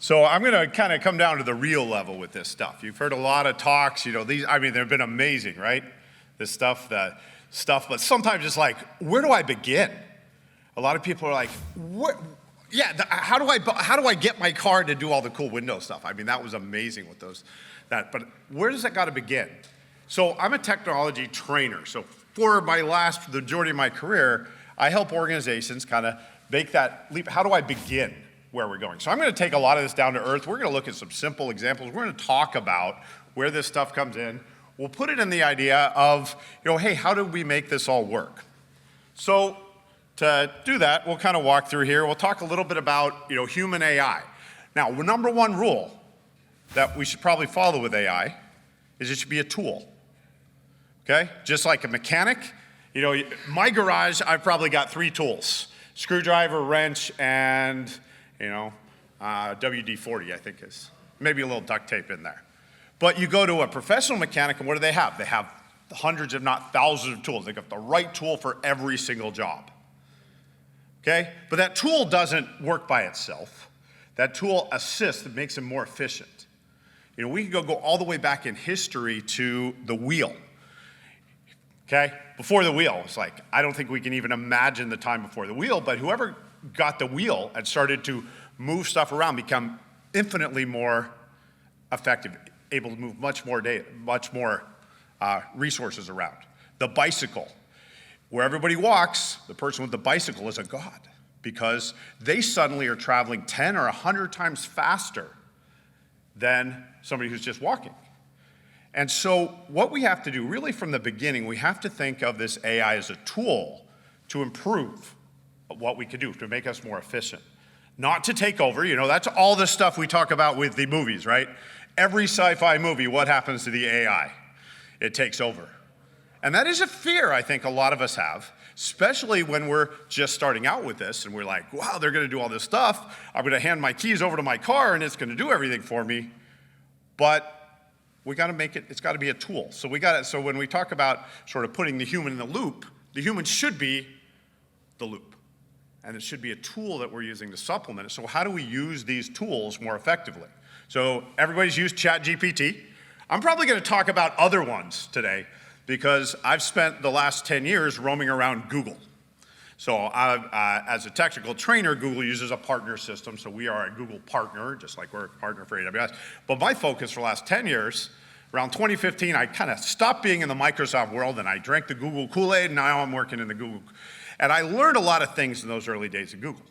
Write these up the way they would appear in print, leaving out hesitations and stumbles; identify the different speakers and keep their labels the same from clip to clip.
Speaker 1: So I'm going to kind of come down to the real level with this stuff. You've heard a lot of talks, they've been amazing, right? This stuff, but sometimes it's like, where do I begin? A lot of people are like, how do I get my car to do all the cool Windows stuff? I mean, that was amazing with but where does that got to begin? So I'm a technology trainer. So for the majority of my career, I help organizations kind of make that leap. How do I begin where we're going? So I'm going to take a lot of this down to earth. We're going to look at some simple examples. We're going to talk about where this stuff comes in. We'll put it in the idea of, hey, how do we make this all work? So to do that, we'll kind of walk through here. We'll talk a little bit about, human AI. Now, the number one rule that we should probably follow with AI is it should be a tool. Okay? Just like a mechanic, my garage, I've probably got 3 tools: screwdriver, wrench, and WD-40, I think is. Maybe a little duct tape in there. But you go to a professional mechanic, and what do they have? They have hundreds, if not thousands of tools. They got the right tool for every single job. Okay? But that tool doesn't work by itself. That tool assists, it makes them more efficient. We can go all the way back in history to the wheel. Okay? Before the wheel, it's like, I don't think we can even imagine the time before the wheel, but whoever got the wheel and started to move stuff around become infinitely more effective, able to move much more data, much more resources around. The bicycle, where everybody walks, the person with the bicycle is a god because they suddenly are traveling 10 or 100 times faster than somebody who's just walking. And so what we have to do, really from the beginning, we have to think of this AI as a tool to improve what we can do, to make us more efficient. Not to take over, that's all the stuff we talk about with the movies, right? Every sci-fi movie, what happens to the AI? It takes over. And that is a fear I think a lot of us have, especially when we're just starting out with this and we're like, wow, they're gonna do all this stuff. I'm gonna hand my keys over to my car and it's gonna do everything for me. But we gotta make it, it's gotta be a tool. So when we talk about sort of putting the human in the loop, the human should be the loop. And it should be a tool that we're using to supplement it. So how do we use these tools more effectively? So everybody's used ChatGPT. I'm probably gonna talk about other ones today because I've spent the last 10 years roaming around Google. So as a technical trainer, Google uses a partner system. So we are a Google partner, just like we're a partner for AWS. But my focus for the last 10 years, around 2015, I kind of stopped being in the Microsoft world and I drank the Google Kool-Aid and now I'm working in the Google. And I learned a lot of things in those early days of Google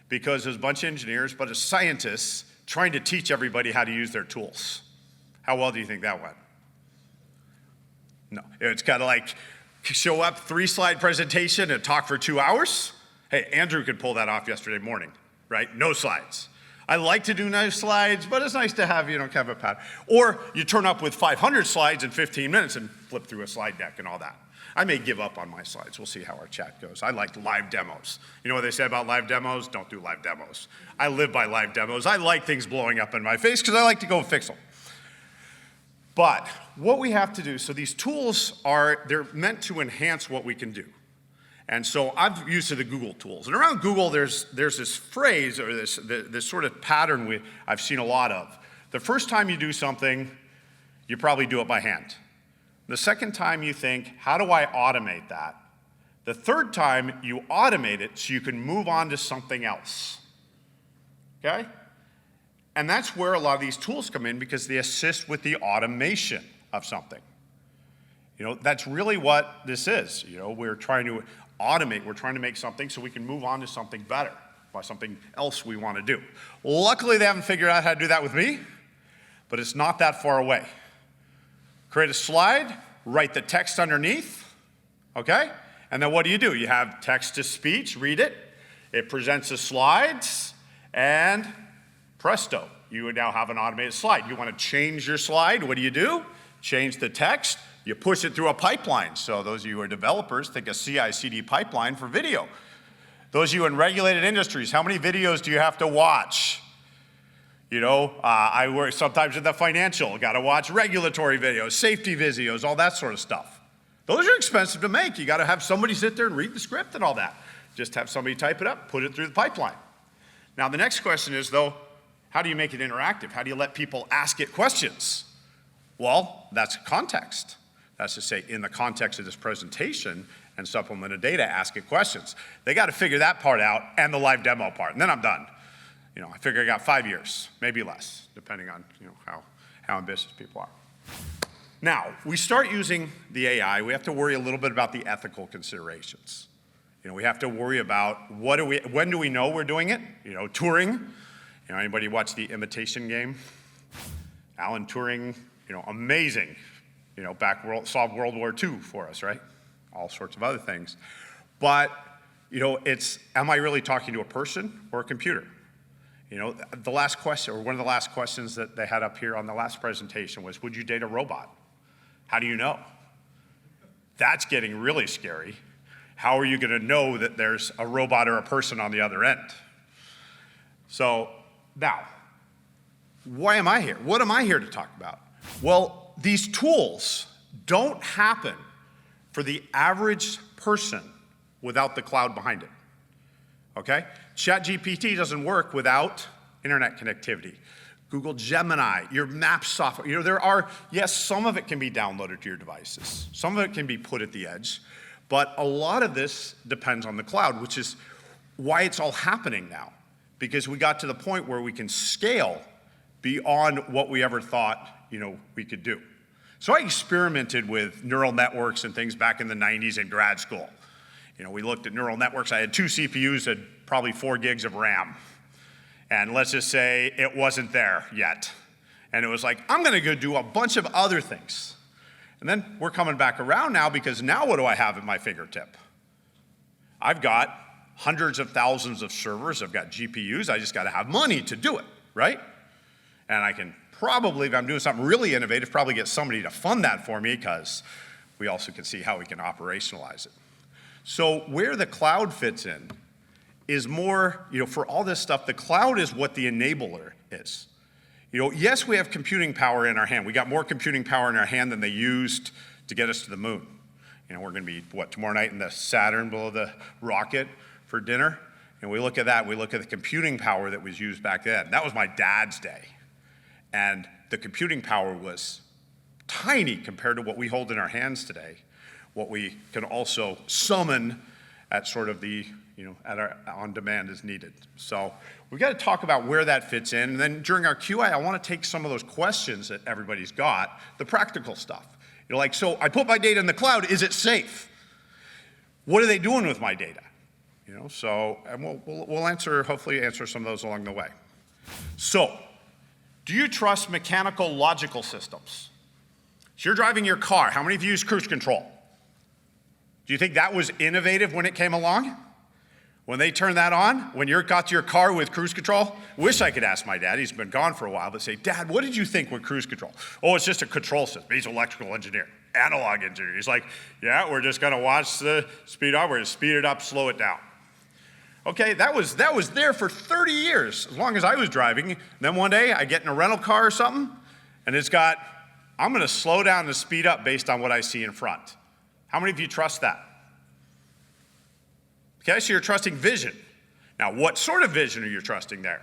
Speaker 1: because there's a bunch of engineers, but as scientists trying to teach everybody how to use their tools. How well do you think that went? No, it's kind of like show up, 3-slide presentation and talk for 2 hours. Hey, Andrew could pull that off yesterday morning, right? No slides. I like to do nice slides, but it's nice to have, kind of a pattern. Or you turn up with 500 slides in 15 minutes and flip through a slide deck and all that. I may give up on my slides. We'll see how our chat goes. I like live demos. You know what they say about live demos? Don't do live demos. I live by live demos. I like things blowing up in my face because I like to go fix them. But what we have to do, so these tools they're meant to enhance what we can do. And so I've used the Google tools. And around Google, there's this phrase or this sort of pattern I've seen a lot of. The first time you do something, you probably do it by hand. The second time you think, how do I automate that? The third time you automate it so you can move on to something else, okay? And that's where a lot of these tools come in because they assist with the automation of something. That's really what this is. We're trying to automate, we're trying to make something so we can move on to something better, or something else we want to do. Luckily, they haven't figured out how to do that with me, but it's not that far away. Create a slide, write the text underneath, okay? And then what do? You have text-to-speech, read it. It presents the slides, and presto, you would now have an automated slide. You want to change your slide, what do? Change the text, you push it through a pipeline. So those of you who are developers, think a CI/CD pipeline for video. Those of you in regulated industries, how many videos do you have to watch? I work sometimes in the financial, got to watch regulatory videos, safety videos, all that sort of stuff. Those are expensive to make. You got to have somebody sit there and read the script and all that. Just have somebody type it up, put it through the pipeline. Now the next question is though, How do you make it interactive? How do you let people ask it questions? Well, that's context. That's to say, in the context of this presentation and supplemented data, ask it questions. They got to figure that part out and the live demo part, and then I'm done. I figure I got 5 years, maybe less, depending on how ambitious people are. Now, we start using the AI, we have to worry a little bit about the ethical considerations. We have to worry about when do we know we're doing it? Turing. Anybody watch The Imitation Game? Alan Turing, amazing. Solved World War II for us, right? All sorts of other things. But, am I really talking to a person or a computer? The last question, or one of the last questions that they had up here on the last presentation was, would you date a robot? How do you know? That's getting really scary. How are you going to know that there's a robot or a person on the other end? So now, why am I here? What am I here to talk about? Well, these tools don't happen for the average person without the cloud behind it, okay? ChatGPT doesn't work without internet connectivity. Google Gemini, your map software, yes, some of it can be downloaded to your devices. Some of it can be put at the edge, but a lot of this depends on the cloud, which is why it's all happening now, because we got to the point where we can scale beyond what we ever thought, we could do. So I experimented with neural networks and things back in the 90s in grad school. We looked at neural networks. I had 2 CPUs and probably 4 gigs of RAM. And let's just say it wasn't there yet. And it was like, I'm gonna go do a bunch of other things. And then we're coming back around now, because now what do I have at my fingertip? I've got hundreds of thousands of servers. I've got GPUs. I just gotta have money to do it, right? And I can probably, if I'm doing something really innovative, probably get somebody to fund that for me, because we also can see how we can operationalize it. So where the cloud fits in is more, for all this stuff, the cloud is what the enabler is. Yes, we have computing power in our hand. We got more computing power in our hand than they used to get us to the moon. We're gonna be, tomorrow night in the Saturn below the rocket for dinner? And we look at that, we look at the computing power that was used back then. That was my dad's day. And the computing power was tiny compared to what we hold in our hands today, what we can also summon at sort of the, at our on demand as needed. So we've got to talk about where that fits in. And then during our QA, I want to take some of those questions that everybody's got, the practical stuff. So I put my data in the cloud, is it safe? What are they doing with my data? And we'll hopefully answer some of those along the way. So, do you trust mechanical logical systems? So you're driving your car. How many of you use cruise control? Do you think that was innovative when it came along? When they turned that on, when you got to your car with cruise control? Wish I could ask my dad, he's been gone for a while, but say, Dad, what did you think with cruise control? Oh, it's just a control system. He's an electrical engineer, analog engineer. He's like, yeah, we're just gonna watch the speed up, we're gonna speed it up, slow it down. Okay, that was there for 30 years, as long as I was driving. And then one day I get in a rental car or something, and it's got, I'm gonna slow down and speed up based on what I see in front. How many of you trust that? Okay, so you're trusting vision. Now, what sort of vision are you trusting there?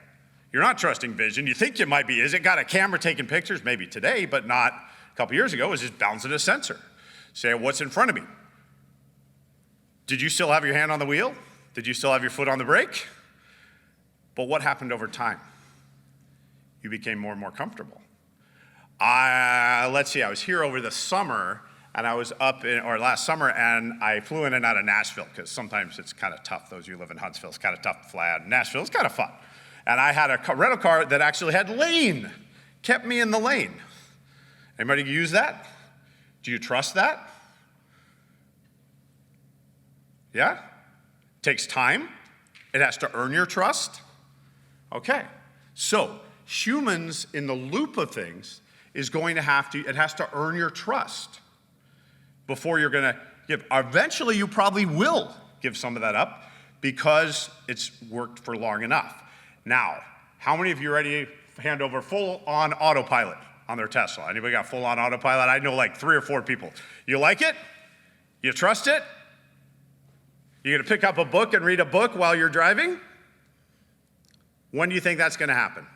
Speaker 1: You're not trusting vision. You think you might be. Is it got a camera taking pictures? Maybe today, but not a couple years ago. It was just bouncing a sensor. Say, what's in front of me? Did you still have your hand on the wheel? Did you still have your foot on the brake? But what happened over time? You became more and more comfortable. Let's see, I was here over the summer, and I was last summer, and I flew in and out of Nashville, because sometimes it's kind of tough. Those of you who live in Huntsville, it's kind of tough to fly out. Nashville is kind of fun. And I had a rental car that actually had lane, kept me in the lane. Anybody use that? Do you trust that? Yeah? Takes time. It has to earn your trust. Okay, so humans in the loop of things is going to it has to earn your trust before you're gonna give. Eventually you probably will give some of that up because it's worked for long enough. Now, how many of you are ready to hand over full-on autopilot on their Tesla? Anybody got full-on autopilot? I know like 3 or 4 people. You like it? You trust it? You're gonna pick up a book and read a book while you're driving? When do you think that's gonna happen?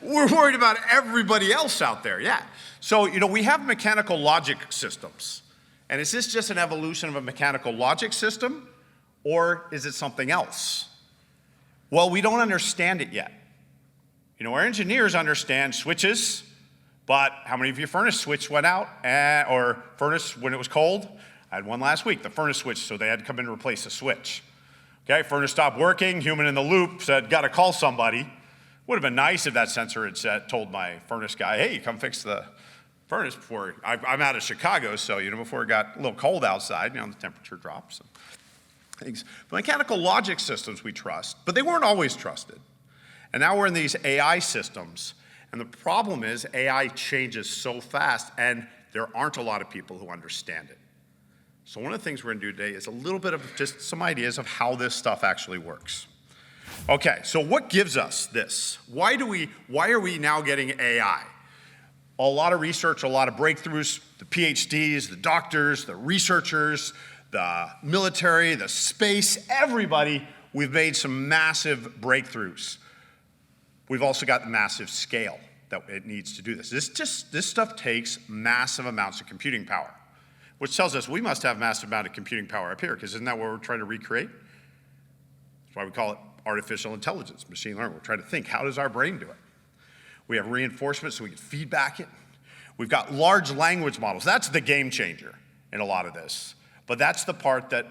Speaker 1: We're worried about everybody else out there, yeah. So, we have mechanical logic systems. And is this just an evolution of a mechanical logic system, or is it something else? Well, we don't understand it yet. Our engineers understand switches, but how many of your furnace switch went out, or furnace when it was cold? I had one last week, the furnace switch, so they had to come in and replace the switch. Okay, furnace stopped working, human in the loop said, gotta call somebody. Would have been nice if that sensor had told my furnace guy, hey, come fix the furnace before, I'm out of Chicago, so before it got a little cold outside, the temperature drops. Things. The mechanical logic systems we trust, but they weren't always trusted. And now we're in these AI systems, and the problem is AI changes so fast, and there aren't a lot of people who understand it. So one of the things we're gonna do today is a little bit of just some ideas of how this stuff actually works. Okay, so what gives us this? Why are we now getting AI? A lot of research, a lot of breakthroughs, the PhDs, the doctors, the researchers, the military, the space, everybody, we've made some massive breakthroughs. We've also got the massive scale that it needs to do this. This stuff takes massive amounts of computing power, which tells us we must have massive amount of computing power up here, because isn't that what we're trying to recreate? That's why we call it artificial intelligence, machine learning. We're trying to think, how does our brain do it? We have reinforcement so we can feedback it. We've got large language models. That's the game changer in a lot of this. But that's the part that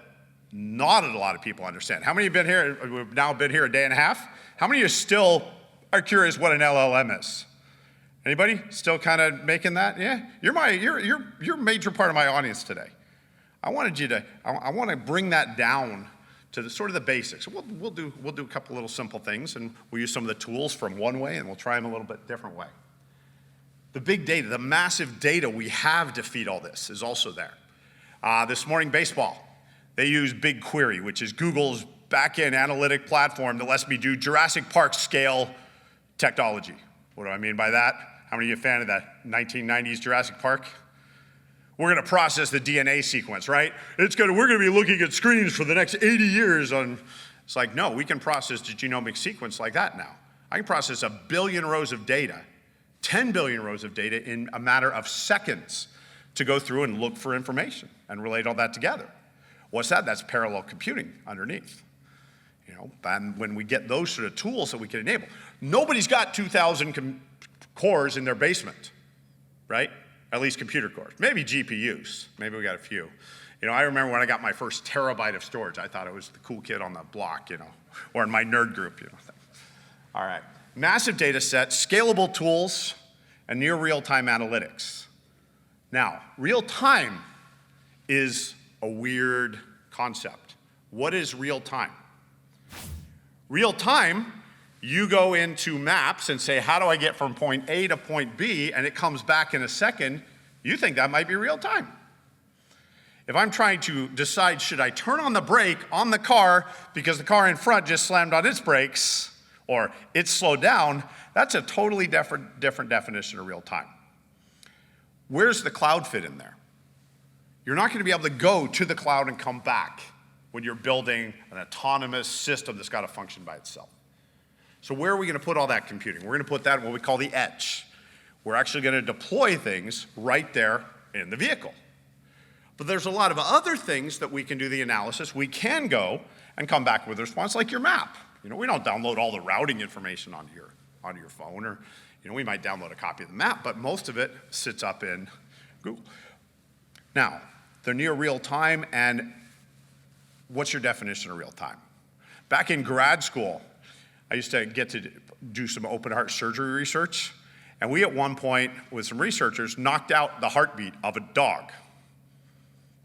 Speaker 1: not a lot of people understand. How many have been here? We've now been here a day and a half. How many of you still are curious what an LLM is? Anybody still kind of making that? Yeah, you're a major part of my audience today. I want to bring that down to the sort of the basics. We'll do a couple little simple things, and we'll use some of the tools from one way, and we'll try them a little bit different way. The big data, the massive data we have to feed all this is also there. This morning, baseball, they use BigQuery, which is Google's back-end analytic platform that lets me do Jurassic Park scale technology. What do I mean by that? How many of you are a fan of that 1990s Jurassic Park? We're gonna process the DNA sequence, right? We're gonna be looking at screens for the next 80 years on, it's like, no, we can process the genomic sequence like that now. I can process 1 billion rows of data, 10 billion rows of data in a matter of seconds to go through and look for information and relate all that together. What's that? That's parallel computing underneath. And when we get those sort of tools that we can enable, nobody's got 2,000 cores in their basement, right? At least computer cores, maybe GPUs, maybe we got a few. I remember when I got my first terabyte of storage, I thought I was the cool kid on the block, or in my nerd group, All right, massive data sets, scalable tools, and near real-time analytics. Now, real time is a weird concept. What is real time? Real time, you go into maps and say, how do I get from point A to point B, and it comes back in a second, you think that might be real time. If I'm trying to decide, should I turn on the brake on the car because the car in front just slammed on its brakes, or it slowed down, that's a totally different definition of real time. Where's the cloud fit in there? You're not going to be able to go to the cloud and come back when you're building an autonomous system that's got to function by itself. So where are we going to put all that computing? We're going to put that in what we call the edge. We're actually going to deploy things right there in the vehicle. But there's a lot of other things that we can do the analysis. We can go and come back with a response like your map. We don't download all the routing information onto your phone, or we might download a copy of the map, but most of it sits up in Google. Now, they're near real time, and what's your definition of real time? Back in grad school, I used to get to do some open heart surgery research, and we at one point, with some researchers, knocked out the heartbeat of a dog.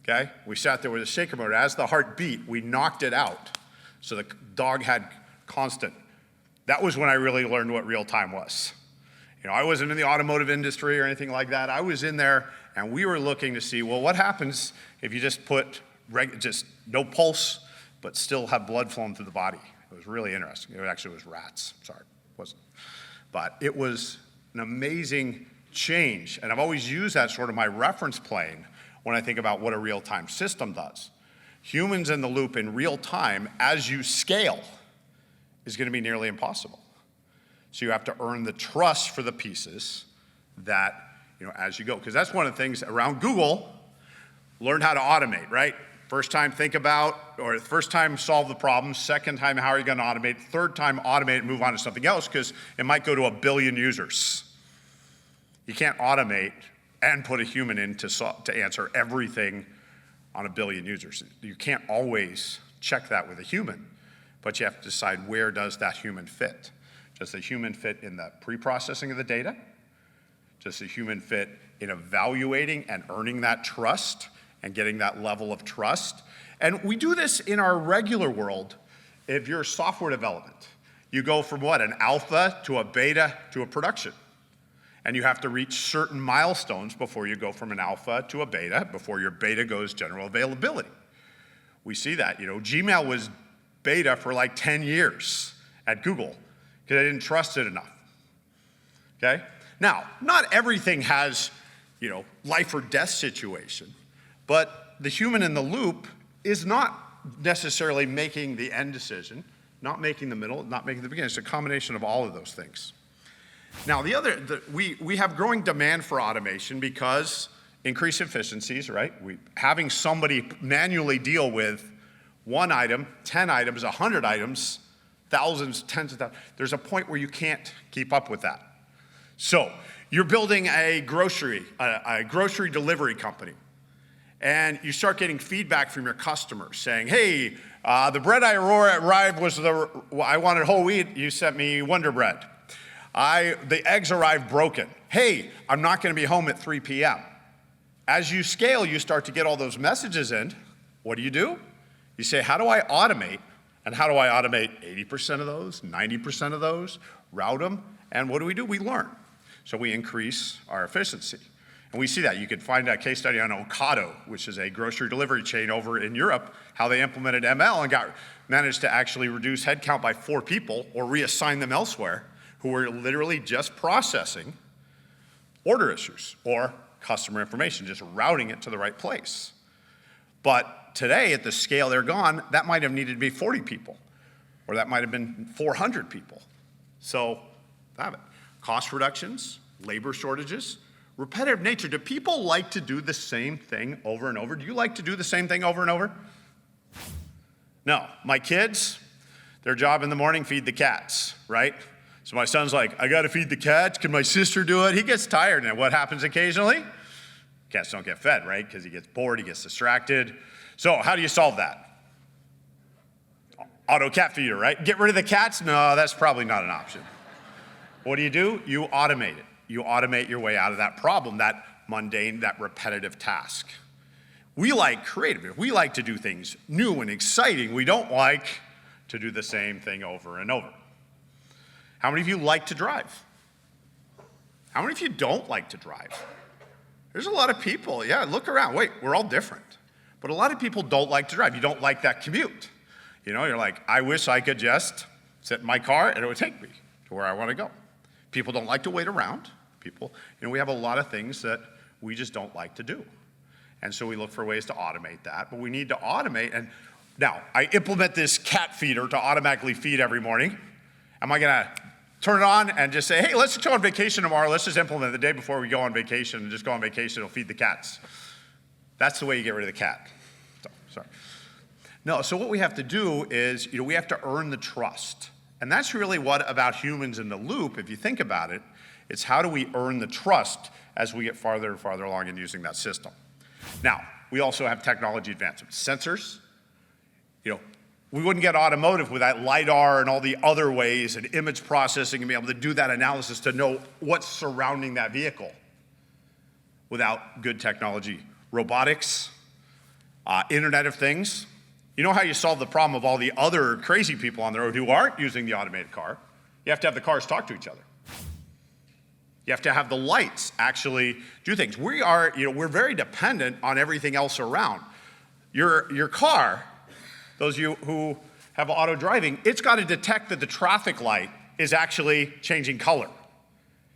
Speaker 1: Okay? We sat there with a shaker motor. As the heart beat, we knocked it out. So the dog had constant. That was when I really learned what real time was. I wasn't in the automotive industry or anything like that. I was in there, and we were looking to see, well, what happens if you just put just no pulse, but still have blood flowing through the body? It was really interesting. It actually was rats. Sorry, it wasn't. But it was an amazing change, and I've always used that sort of my reference plane when I think about what a real-time system does. Humans in the loop in real time, as you scale, is going to be nearly impossible. So you have to earn the trust for the pieces that, as you go. Because that's one of the things around Google, learn how to automate, right? First time, think about, or first time, solve the problem. Second time, how are you going to automate? Third time, automate and move on to something else, because it might go to 1 billion users. You can't automate and put a human in to answer everything on 1 billion users. You can't always check that with a human, but you have to decide, where does that human fit? Does the human fit in the pre-processing of the data? Does the human fit in evaluating and earning that trust and getting that level of trust? And we do this in our regular world. If you're software development, you go from what, an alpha to a beta to a production. And you have to reach certain milestones before you go from an alpha to a beta, before your beta goes general availability. We see that, Gmail was beta for like 10 years at Google because they didn't trust it enough, okay? Now, not everything has, life or death situation, but the human in the loop is not necessarily making the end decision, not making the middle, not making the beginning. It's a combination of all of those things. Now, we have growing demand for automation because increased efficiencies, right? Having somebody manually deal with 1 item, 10 items, 100 items, thousands, tens of thousands, there's a point where you can't keep up with that. So you're building a grocery delivery company, and you start getting feedback from your customers saying, hey, the bread I arrived I wanted whole wheat, you sent me Wonder Bread. The eggs arrived broken. Hey, I'm not going to be home at 3 p.m. As you scale, you start to get all those messages in. What do? You say, how do I automate? And how do I automate 80% of those, 90% of those, route them? And what do? We learn. So we increase our efficiency. And we see that. You could find a case study on Ocado, which is a grocery delivery chain over in Europe, how they implemented ML and managed to actually reduce headcount by 4 people or reassign them elsewhere, who were literally just processing order issues or customer information, just routing it to the right place. But today, at the scale they're gone, that might have needed to be 40 people, or that might have been 400 people. So, have it. Cost reductions, labor shortages, repetitive nature. Do people like to do the same thing over and over? Do you like to do the same thing over and over? No. My kids, their job in the morning, feed the cats, right? So my son's like, I got to feed the cats. Can my sister do it? He gets tired. And what happens occasionally? Cats don't get fed, right? Because he gets bored, he gets distracted. So how do you solve that? Auto cat feeder, right? Get rid of the cats? No, that's probably not an option. What do? You automate it. You automate your way out of that problem, that mundane, that repetitive task. We like creative. We like to do things new and exciting. We don't like to do the same thing over and over. How many of you like to drive? How many of you don't like to drive? There's a lot of people. Yeah, look around. Wait, we're all different. But a lot of people don't like to drive. You don't like that commute. You're like, I wish I could just sit in my car and it would take me to where I want to go. People don't like to wait around. We have a lot of things that we just don't like to do. And so we look for ways to automate that. But we need to automate. And now, I implement this cat feeder to automatically feed every morning. Am I going to turn it on and just say, hey, let's go on vacation tomorrow. Let's just implement it the day before we go on vacation and just go on vacation. It'll feed the cats. That's the way you get rid of the cat. Sorry. No, so what we have to do is, we have to earn the trust. And that's really what about humans in the loop, if you think about it, it's how do we earn the trust as we get farther and farther along in using that system. Now, we also have technology advancements. Sensors, we wouldn't get automotive without LiDAR and all the other ways and image processing and be able to do that analysis to know what's surrounding that vehicle without good technology. Robotics, Internet of Things. You know how you solve the problem of all the other crazy people on the road who aren't using the automated car? You have to have the cars talk to each other. You have to have the lights actually do things. We're very dependent on everything else around. Your car, those of you who have auto driving, it's got to detect that the traffic light is actually changing color.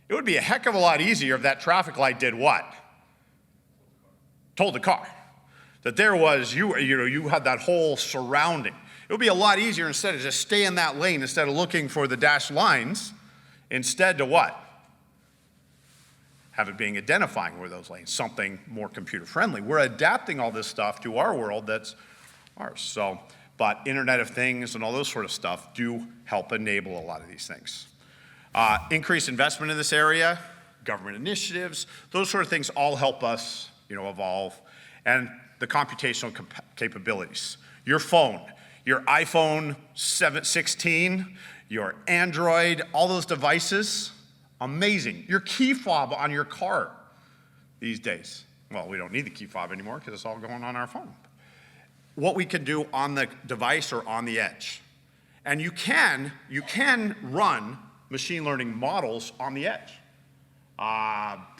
Speaker 1: It would be a heck of a lot easier if that traffic light did what? Told the car that there was, you had that whole surrounding. It would be a lot easier instead of just stay in that lane, instead of looking for the dashed lines, Instead to what? Have it being identifying where those lanes, something more computer friendly. We're adapting all this stuff to our world that's ours. So, but Internet of Things and all those sort of stuff do help enable a lot of these things. Increased investment in this area, government initiatives, those sort of things all help us, evolve. And the computational capabilities. Your phone, your iPhone 16, your Android, all those devices, amazing. Your key fob on your car these days. Well, we don't need the key fob anymore because it's all going on our phone. What we can do on the device or on the edge. And you can run machine learning models on the edge.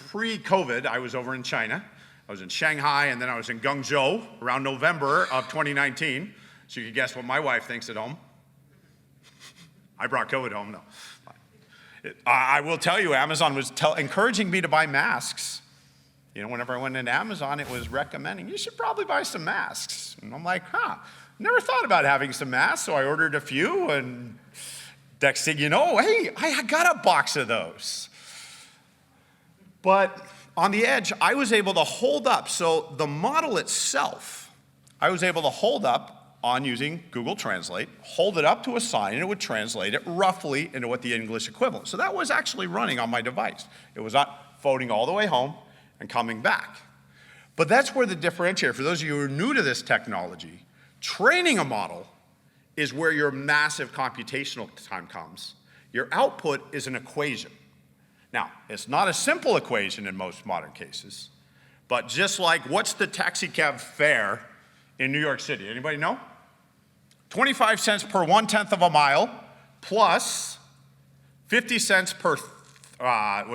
Speaker 1: Pre-COVID, I was over in China. I was in Shanghai, and then I was in Guangzhou around November of 2019. So you can guess what my wife thinks at home. I brought COVID home, no. I will tell you, Amazon was encouraging me to buy masks. Whenever I went into Amazon, it was recommending, you should probably buy some masks. And I'm like, never thought about having some masks, so I ordered a few, and next thing you know, hey, I got a box of those. But on the edge, I was able to hold up. So the model itself, I was able to hold up on using Google Translate, hold it up to a sign, and it would translate it roughly into what the English equivalent. So that was actually running on my device. It was not floating all the way home and coming back. But that's where the differentiator, for those of you who are new to this technology, training a model is where your massive computational time comes. Your output is an equation. Now, it's not a simple equation in most modern cases, but just like what's the taxi cab fare in New York City? Anybody know? 25 cents per 1/10 of a mile plus 50 cents per,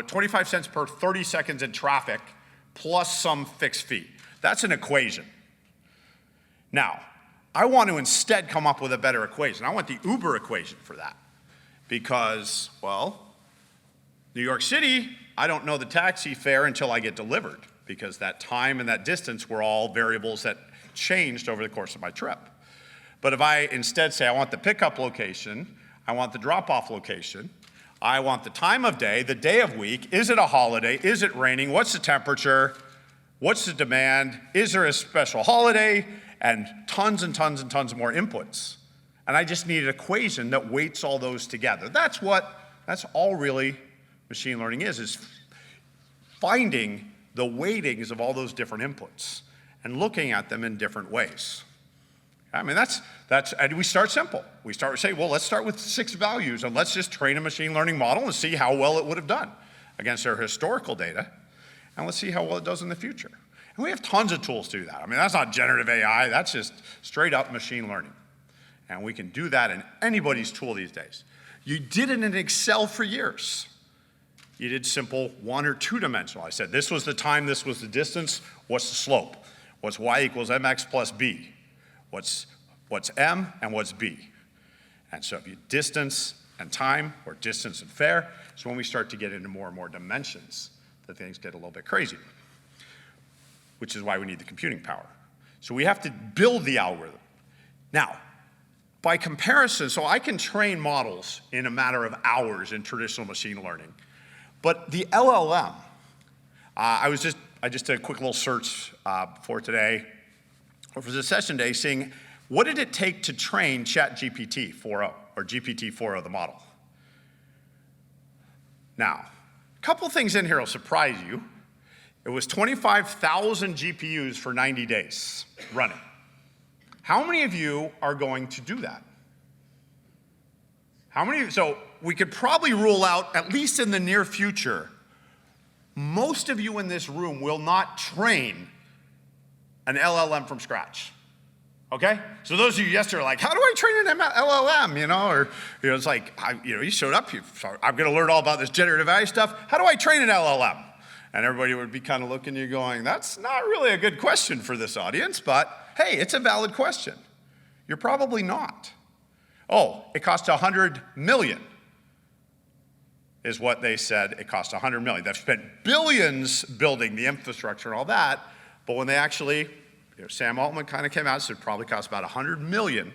Speaker 1: 25 cents per 30 seconds in traffic plus some fixed fee. That's an equation. Now, I want to instead come up with a better equation. I want the Uber equation for that because, well, New York City, I don't know the taxi fare until I get delivered because that time and that distance were all variables that changed over the course of my trip. But if I instead say I want the pickup location, I want the drop-off location, I want the time of day, the day of week, is it a holiday, is it raining, what's the temperature, what's the demand, is there a special holiday, and tons and tons and tons more inputs. And I just need an equation that weights all those together. That's all really machine learning is finding the weightings of all those different inputs and looking at them in different ways. I mean, and we start simple. We start with say, well, let's start with 6 values and let's just train a machine learning model and see how well it would have done against our historical data. And let's see how well it does in the future. And we have tons of tools to do that. I mean, that's not generative AI, that's just straight up machine learning. And we can do that in anybody's tool these days. You did it in Excel for years. You did simple 1 or 2 dimensional. I said, this was the time, this was the distance, what's the slope? What's y equals mx plus b? What's m and what's b? And so if you distance and time, or distance and fare, is when we start to get into more and more dimensions that things get a little bit crazy, which is why we need the computing power. So we have to build the algorithm. Now, by comparison, so I can train models in a matter of hours in traditional machine learning, but the LLM, I just did a quick little search for today, or for the session today, seeing what did it take to train ChatGPT 4.0, or GPT 4.0, the model. Now, a couple things in here will surprise you. It was 25,000 GPUs for 90 days running. How many of you are going to do that? How many? So we could probably rule out, at least in the near future, most of you in this room will not train an LLM from scratch. Okay? So those of you yesterday are like, how do I train an LLM? Or it's like, you showed up, I'm going to learn all about this generative AI stuff. How do I train an LLM? And everybody would be kind of looking at you going, that's not really a good question for this audience, but hey, it's a valid question. You're probably not. Oh, it cost $100 million is what they said. It cost $100 million. They've spent billions building the infrastructure and all that, but when they actually, Sam Altman kind of came out and said it probably cost about $100 million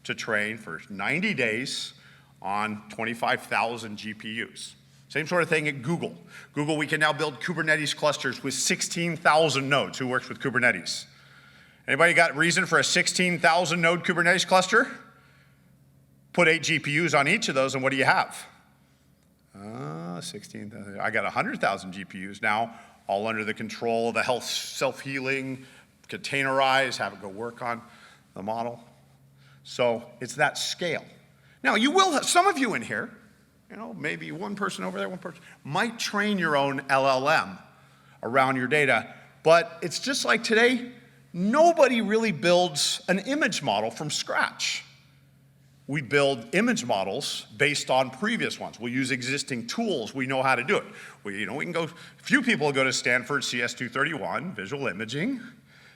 Speaker 1: to train for 90 days on 25,000 GPUs. Same sort of thing at Google. Google, we can now build Kubernetes clusters with 16,000 nodes. Who works with Kubernetes? Anybody got reason for a 16,000 node Kubernetes cluster? Put 8 GPUs on each of those, and what do you have? 16,000. I got 100,000 GPUs now, all under the control of the health self-healing, containerize, have it go work on the model. So it's that scale. Now, you will have, some of you in here, maybe one person over there, one person, might train your own LLM around your data, but it's just like today, nobody really builds an image model from scratch. We build image models based on previous ones. We use existing tools. We know how to do it. We can go, few people go to Stanford CS231, visual imaging,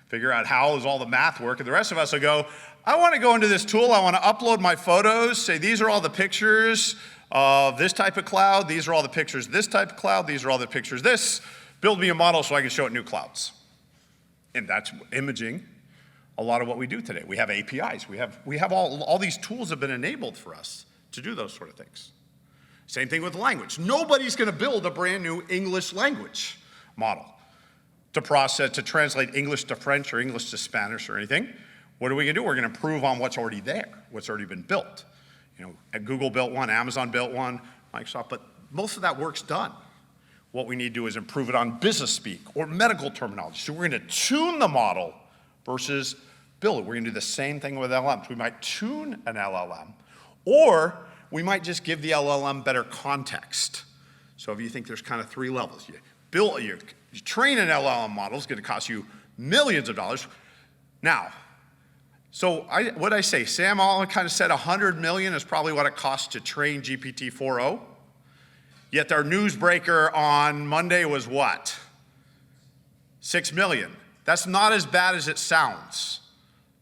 Speaker 1: figure out how does all the math work, and the rest of us will go, I want to go into this tool, I want to upload my photos, say these are all the pictures of this type of cloud, these are all the pictures of this type of cloud, these are all the pictures of this, build me a model so I can show it new clouds. And that's imaging. A lot of what we do today. We have APIs. We have all these tools have been enabled for us to do those sort of things. Same thing with language. Nobody's going to build a brand new English language model to translate English to French or English to Spanish or anything. What are we going to do? We're going to improve on what's already there, what's already been built. Google built one, Amazon built one, Microsoft, but most of that work's done. What we need to do is improve it on business speak or medical terminology. So we're going to tune the model versus build it. We're going to do the same thing with LLMs. We might tune an LLM, or we might just give the LLM better context. So if you think there's kind of 3 levels, you train an LLM model, it's going to cost you millions of dollars. Now, so what I say, Sam Altman kind of said 100 million is probably what it costs to train GPT-4o. Yet our newsbreaker on Monday was what? 6 million. That's not as bad as it sounds.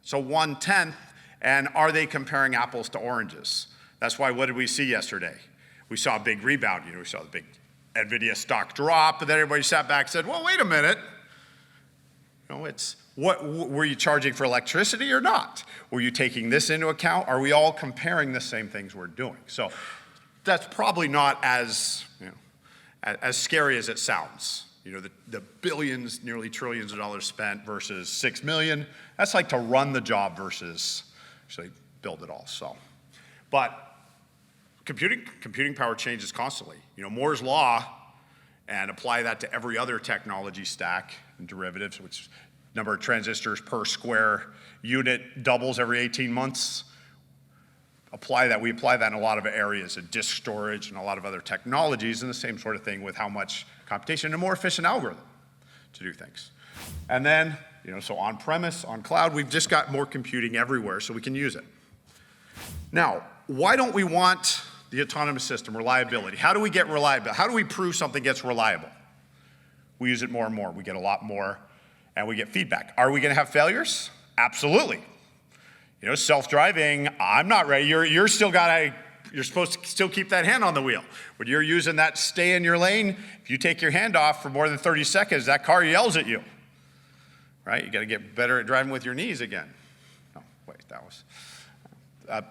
Speaker 1: So 1/10, and are they comparing apples to oranges? That's why, what did we see yesterday? We saw a big rebound. We saw the big NVIDIA stock drop, and then everybody sat back and said, well, wait a minute. Were you charging for electricity or not? Were you taking this into account? Are we all comparing the same things we're doing? So that's probably not as scary as it sounds. The billions, nearly trillions of dollars spent versus 6 million. That's like to run the job versus actually build it all. So, but computing power changes constantly. Moore's law, and apply that to every other technology stack and derivatives, which number of transistors per square unit doubles every 18 months. We apply that in a lot of areas, in disk storage and a lot of other technologies, and the same sort of thing with how much computation and a more efficient algorithm to do things. And then, so on-premise, on cloud, we've just got more computing everywhere, so we can use it. Now, why don't we want the autonomous system, reliability? How do we get reliability? How do we prove something gets reliable? We use it more and more. We get a lot more, and we get feedback. Are we going to have failures? Absolutely. Self-driving, I'm not ready. You're supposed to still keep that hand on the wheel. When you're using that stay in your lane, if you take your hand off for more than 30 seconds, that car yells at you, right? You got to get better at driving with your knees again. No, wait, that was.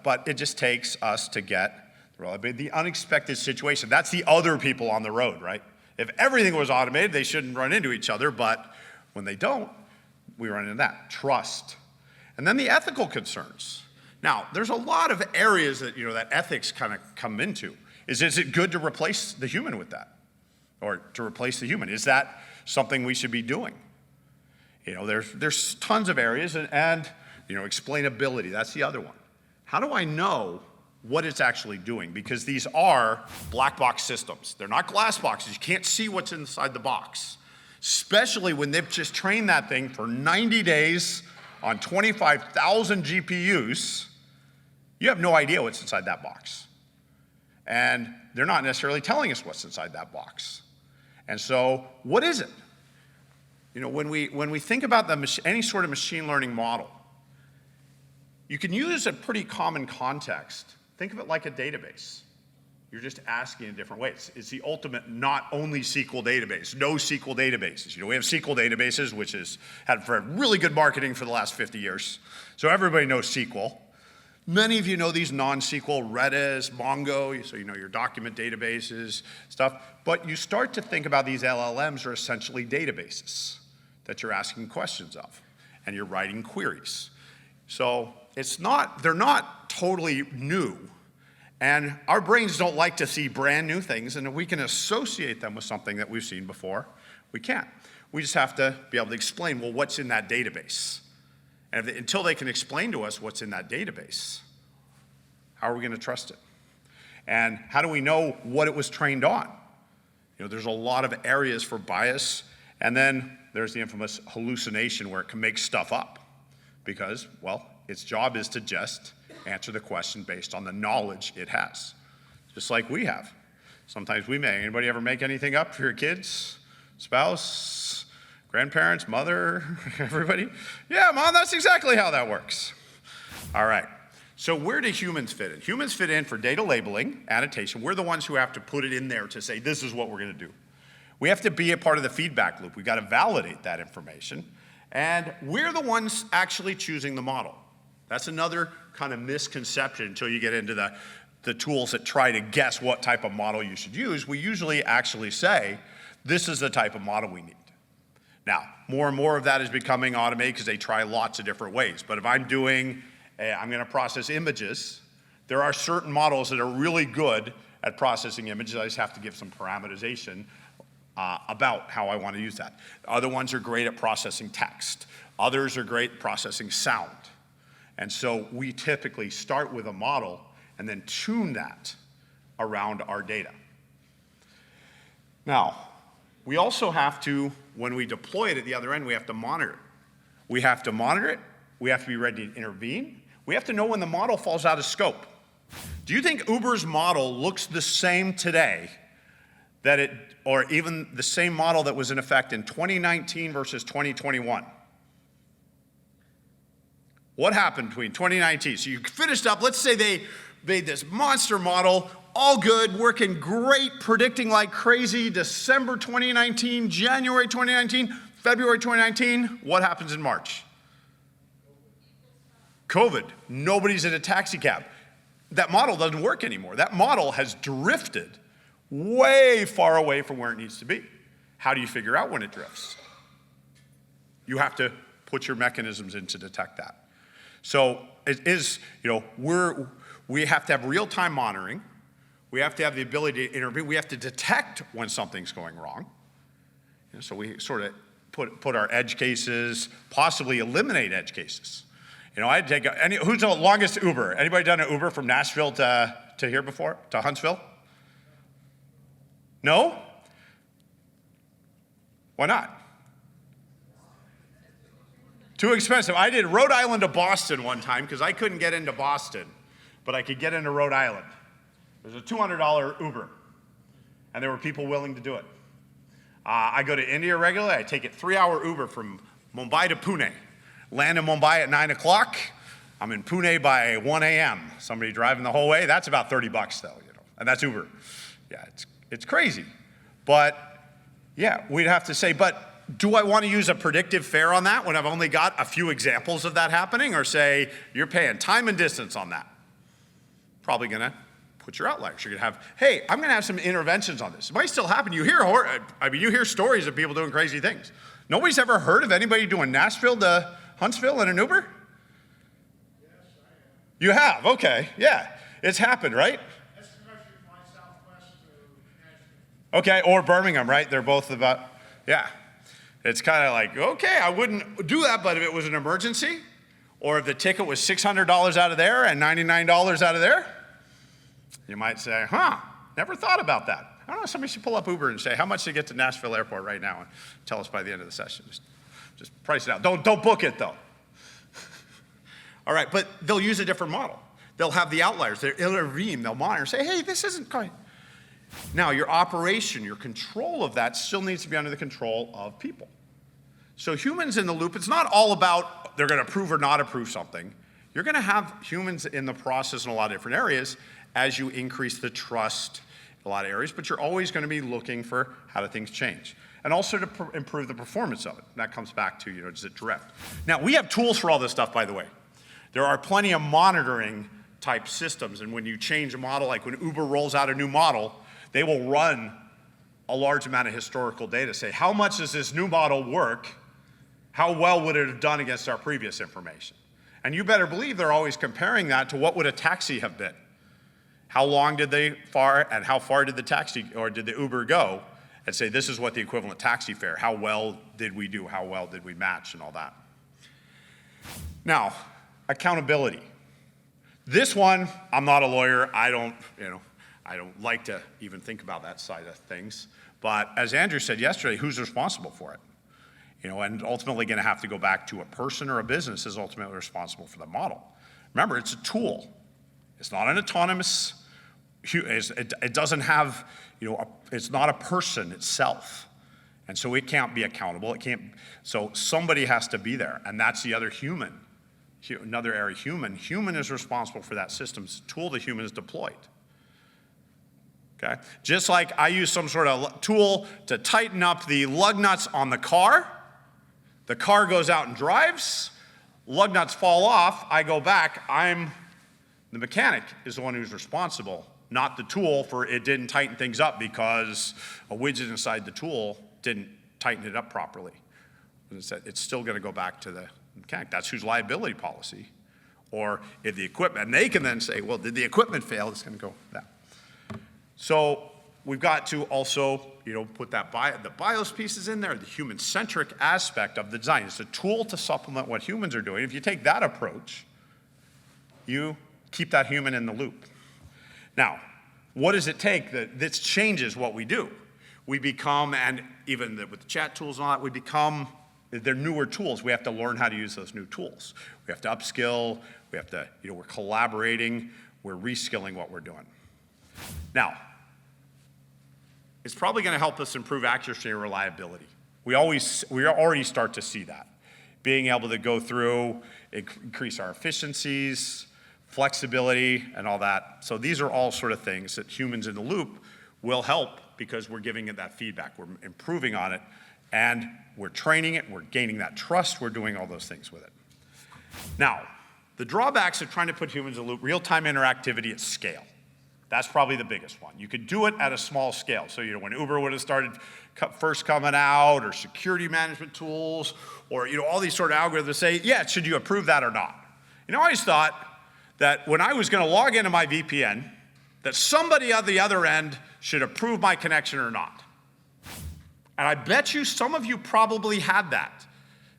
Speaker 1: But it just takes us to get the unexpected situation. That's the other people on the road, right? If everything was automated, they shouldn't run into each other, but when they don't, we run into that. Trust. And then the ethical concerns. Now, there's a lot of areas that, that ethics kind of come into. Is it good to replace the human with that? Or to replace the human? Is that something we should be doing? There's tons of areas, and explainability, that's the other one. How do I know what it's actually doing? Because these are black box systems. They're not glass boxes. You can't see what's inside the box. Especially when they've just trained that thing for 90 days on 25,000 GPUs, you have no idea what's inside that box. And they're not necessarily telling us what's inside that box. And so, what is it? When we think about any sort of machine learning model, you can use a pretty common context. Think of it like a database. You're just asking in different ways. It's the ultimate not only SQL database, no SQL databases. We have SQL databases, which has had really good marketing for the last 50 years. So everybody knows SQL. Many of you know these non-SQL, Redis, Mongo, so you know your document databases, stuff. But you start to think about these LLMs are essentially databases that you're asking questions of, and you're writing queries. So they're not totally new. And our brains don't like to see brand new things, and if we can associate them with something that we've seen before, we can. We just have to be able to explain, well, what's in that database? And until they can explain to us what's in that database, how are we going to trust it? And how do we know what it was trained on? You know, there's a lot of areas for bias, and then there's the infamous hallucination where it can make stuff up because, well, its job is to just answer the question based on the knowledge it has, just like we have. Sometimes we may. Anybody ever make anything up for your kids, spouse, grandparents, mother, everybody? Yeah, Mom, that's exactly how that works. All right, so where do humans fit in? Humans fit in for data labeling, annotation. We're the ones who have to put it in there to say, this is what we're gonna do. We have to be a part of the feedback loop. We've got to validate that information. And we're the ones actually choosing the model. That's another kind of misconception until you get into the tools that try to guess what type of model you should use. We usually actually say, this is the type of model we need. Now, more and more of that is becoming automated because they try lots of different ways. But if I'm going to process images, there are certain models that are really good at processing images. I just have to give some parameterization about how I want to use that. Other ones are great at processing text. Others are great at processing sound. And so we typically start with a model and then tune that around our data. Now, we also have to, when we deploy it at the other end, we have to monitor it. We have to monitor it. We have to be ready to intervene. We have to know when the model falls out of scope. Do you think Uber's model looks the same today or even the same model that was in effect in 2019 versus 2021? What happened between 2019? So you finished up, let's say they made this monster model, all good, working great, predicting like crazy, December 2019, January 2019, February 2019. What happens in March? COVID. Nobody's in a taxi cab. That model doesn't work anymore. That model has drifted way far away from where it needs to be. How do you figure out when it drifts? You have to put your mechanisms in to detect that. So it is, we have to have real-time monitoring. We have to have the ability to intervene. We have to detect when something's going wrong. So we sort of put our edge cases, possibly eliminate edge cases. I'd take who's the longest Uber? Anybody done an Uber from Nashville to here before, to Huntsville? No? Why not? Too expensive. I did Rhode Island to Boston one time because I couldn't get into Boston, but I could get into Rhode Island. It was a $200 Uber, and there were people willing to do it. I go to India regularly. I take a 3-hour Uber from Mumbai to Pune. Land in Mumbai at 9 o'clock. I'm in Pune by 1 a.m. Somebody driving the whole way. That's about $30 though, and that's Uber. Yeah, it's crazy. But yeah, we'd have to say, but do I want to use a predictive fare on that when I've only got a few examples of that happening, or say you're paying time and distance on that? Probably gonna put your outliers. You're gonna have, hey, I'm gonna have some interventions on this. It might still happen. You hear stories of people doing crazy things. Nobody's ever heard of anybody doing Nashville to Huntsville in an Uber?
Speaker 2: Yes, I have.
Speaker 1: You have, okay, yeah. It's happened, right?
Speaker 2: That's especially fly Southwest to Nashville.
Speaker 1: Okay, or Birmingham, right? They're both about, yeah. It's kind of like, okay, I wouldn't do that, but if it was an emergency, or if the ticket was $600 out of there and $99 out of there, you might say, never thought about that. I don't know, somebody should pull up Uber and say, how much to get to Nashville Airport right now, and tell us by the end of the session. Just price it out. Don't book it, though. All right, but they'll use a different model. They'll have the outliers. They'll intervene. They'll monitor, say, hey, this isn't quite. Now, your operation, your control of that still needs to be under the control of people. So humans in the loop, it's not all about they're going to approve or not approve something. You're going to have humans in the process in a lot of different areas as you increase the trust in a lot of areas, but you're always going to be looking for how do things change. And also to improve the performance of it. And that comes back to, does it drift? Now, we have tools for all this stuff, by the way. There are plenty of monitoring type systems, and when you change a model, like when Uber rolls out a new model, they will run a large amount of historical data, say, how much does this new model work? How well would it have done against our previous information? And you better believe they're always comparing that to what would a taxi have been. How long did they far, and how far did the taxi, or did the Uber go? And say, this is what the equivalent taxi fare, how well did we do, how well did we match, and all that. Now, accountability. This one, I'm not a lawyer, I don't like to even think about that side of things. But as Andrew said yesterday, who's responsible for it? And ultimately gonna have to go back to a person or a business is ultimately responsible for the model. Remember, it's a tool. It's not an autonomous, it doesn't have, it's not a person itself. And so it can't be accountable, so somebody has to be there, and that's the other human. Another area, human. Human is responsible for that system's tool the human is deployed. Okay? Just like I use some sort of tool to tighten up the lug nuts on the car goes out and drives, lug nuts fall off, I go back, the mechanic is the one who's responsible, not the tool for it didn't tighten things up because a widget inside the tool didn't tighten it up properly. It's still gonna go back to the mechanic. That's whose liability policy. Or if the equipment, and they can then say, well, did the equipment fail? It's gonna go that. So we've got to also, put the BIOS pieces in there, the human-centric aspect of the design. It's a tool to supplement what humans are doing. If you take that approach, you keep that human in the loop. Now, what does it take that changes what we do? We become, and even with the chat tools and all that, they're newer tools. We have to learn how to use those new tools. We have to upskill, we have to, we're collaborating, we're reskilling what we're doing. Now, it's probably gonna help us improve accuracy and reliability. We already start to see that. Being able to go through, increase our efficiencies, flexibility, and all that. So these are all sort of things that humans in the loop will help because we're giving it that feedback, we're improving on it, and we're training it, we're gaining that trust, we're doing all those things with it. Now, the drawbacks of trying to put humans in the loop, real-time interactivity at scale. That's probably the biggest one. You could do it at a small scale. So, when Uber would have started first coming out, or security management tools, or, all these sort of algorithms say, yeah, should you approve that or not? I always thought that when I was gonna log into my VPN, that somebody at the other end should approve my connection or not. And I bet you some of you probably had that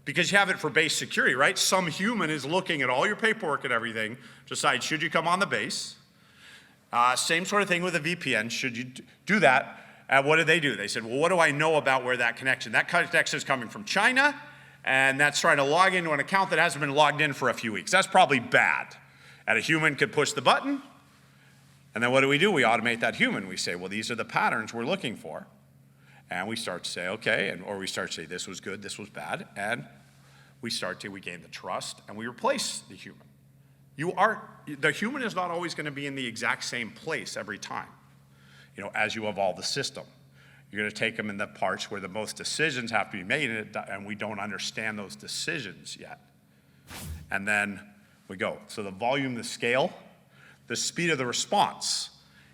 Speaker 1: because you have it for base security, right? Some human is looking at all your paperwork and everything, decide should you come on the base? Same sort of thing with a VPN, should you do that? And what did they do? They said, well, what do I know about where that connection is coming from China, and that's trying to log into an account that hasn't been logged in for a few weeks. That's probably bad. And a human could push the button, and then what do? We automate that human. We say, well, these are the patterns we're looking for. And we start to say, okay, or we start to say, this was good, this was bad, and we gain the trust, and we replace the human. The human is not always gonna be in the exact same place every time, as you evolve the system. You're gonna take them in the parts where the most decisions have to be made, and we don't understand those decisions yet. And then we go. So the volume, the scale, the speed of the response.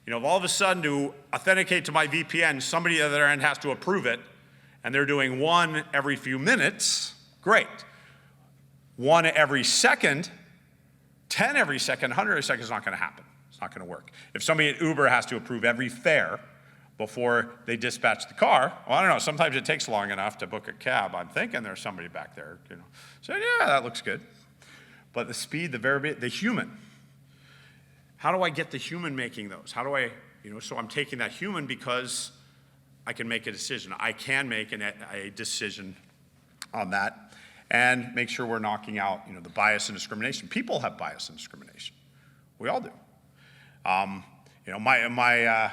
Speaker 1: If all of a sudden to authenticate to my VPN, somebody at the other end has to approve it, and they're doing one every few minutes, great. One every second, 10 every second, 100 every second is not gonna happen. It's not gonna work. If somebody at Uber has to approve every fare before they dispatch the car, well, I don't know, sometimes it takes long enough to book a cab. I'm thinking there's somebody back there, So yeah, that looks good. But the speed, the variability, the human. How do I get the human making those? How do I, so I'm taking that human because I can make a decision. I can make a decision on that and make sure we're knocking out, the bias and discrimination. People have bias and discrimination. We all do. My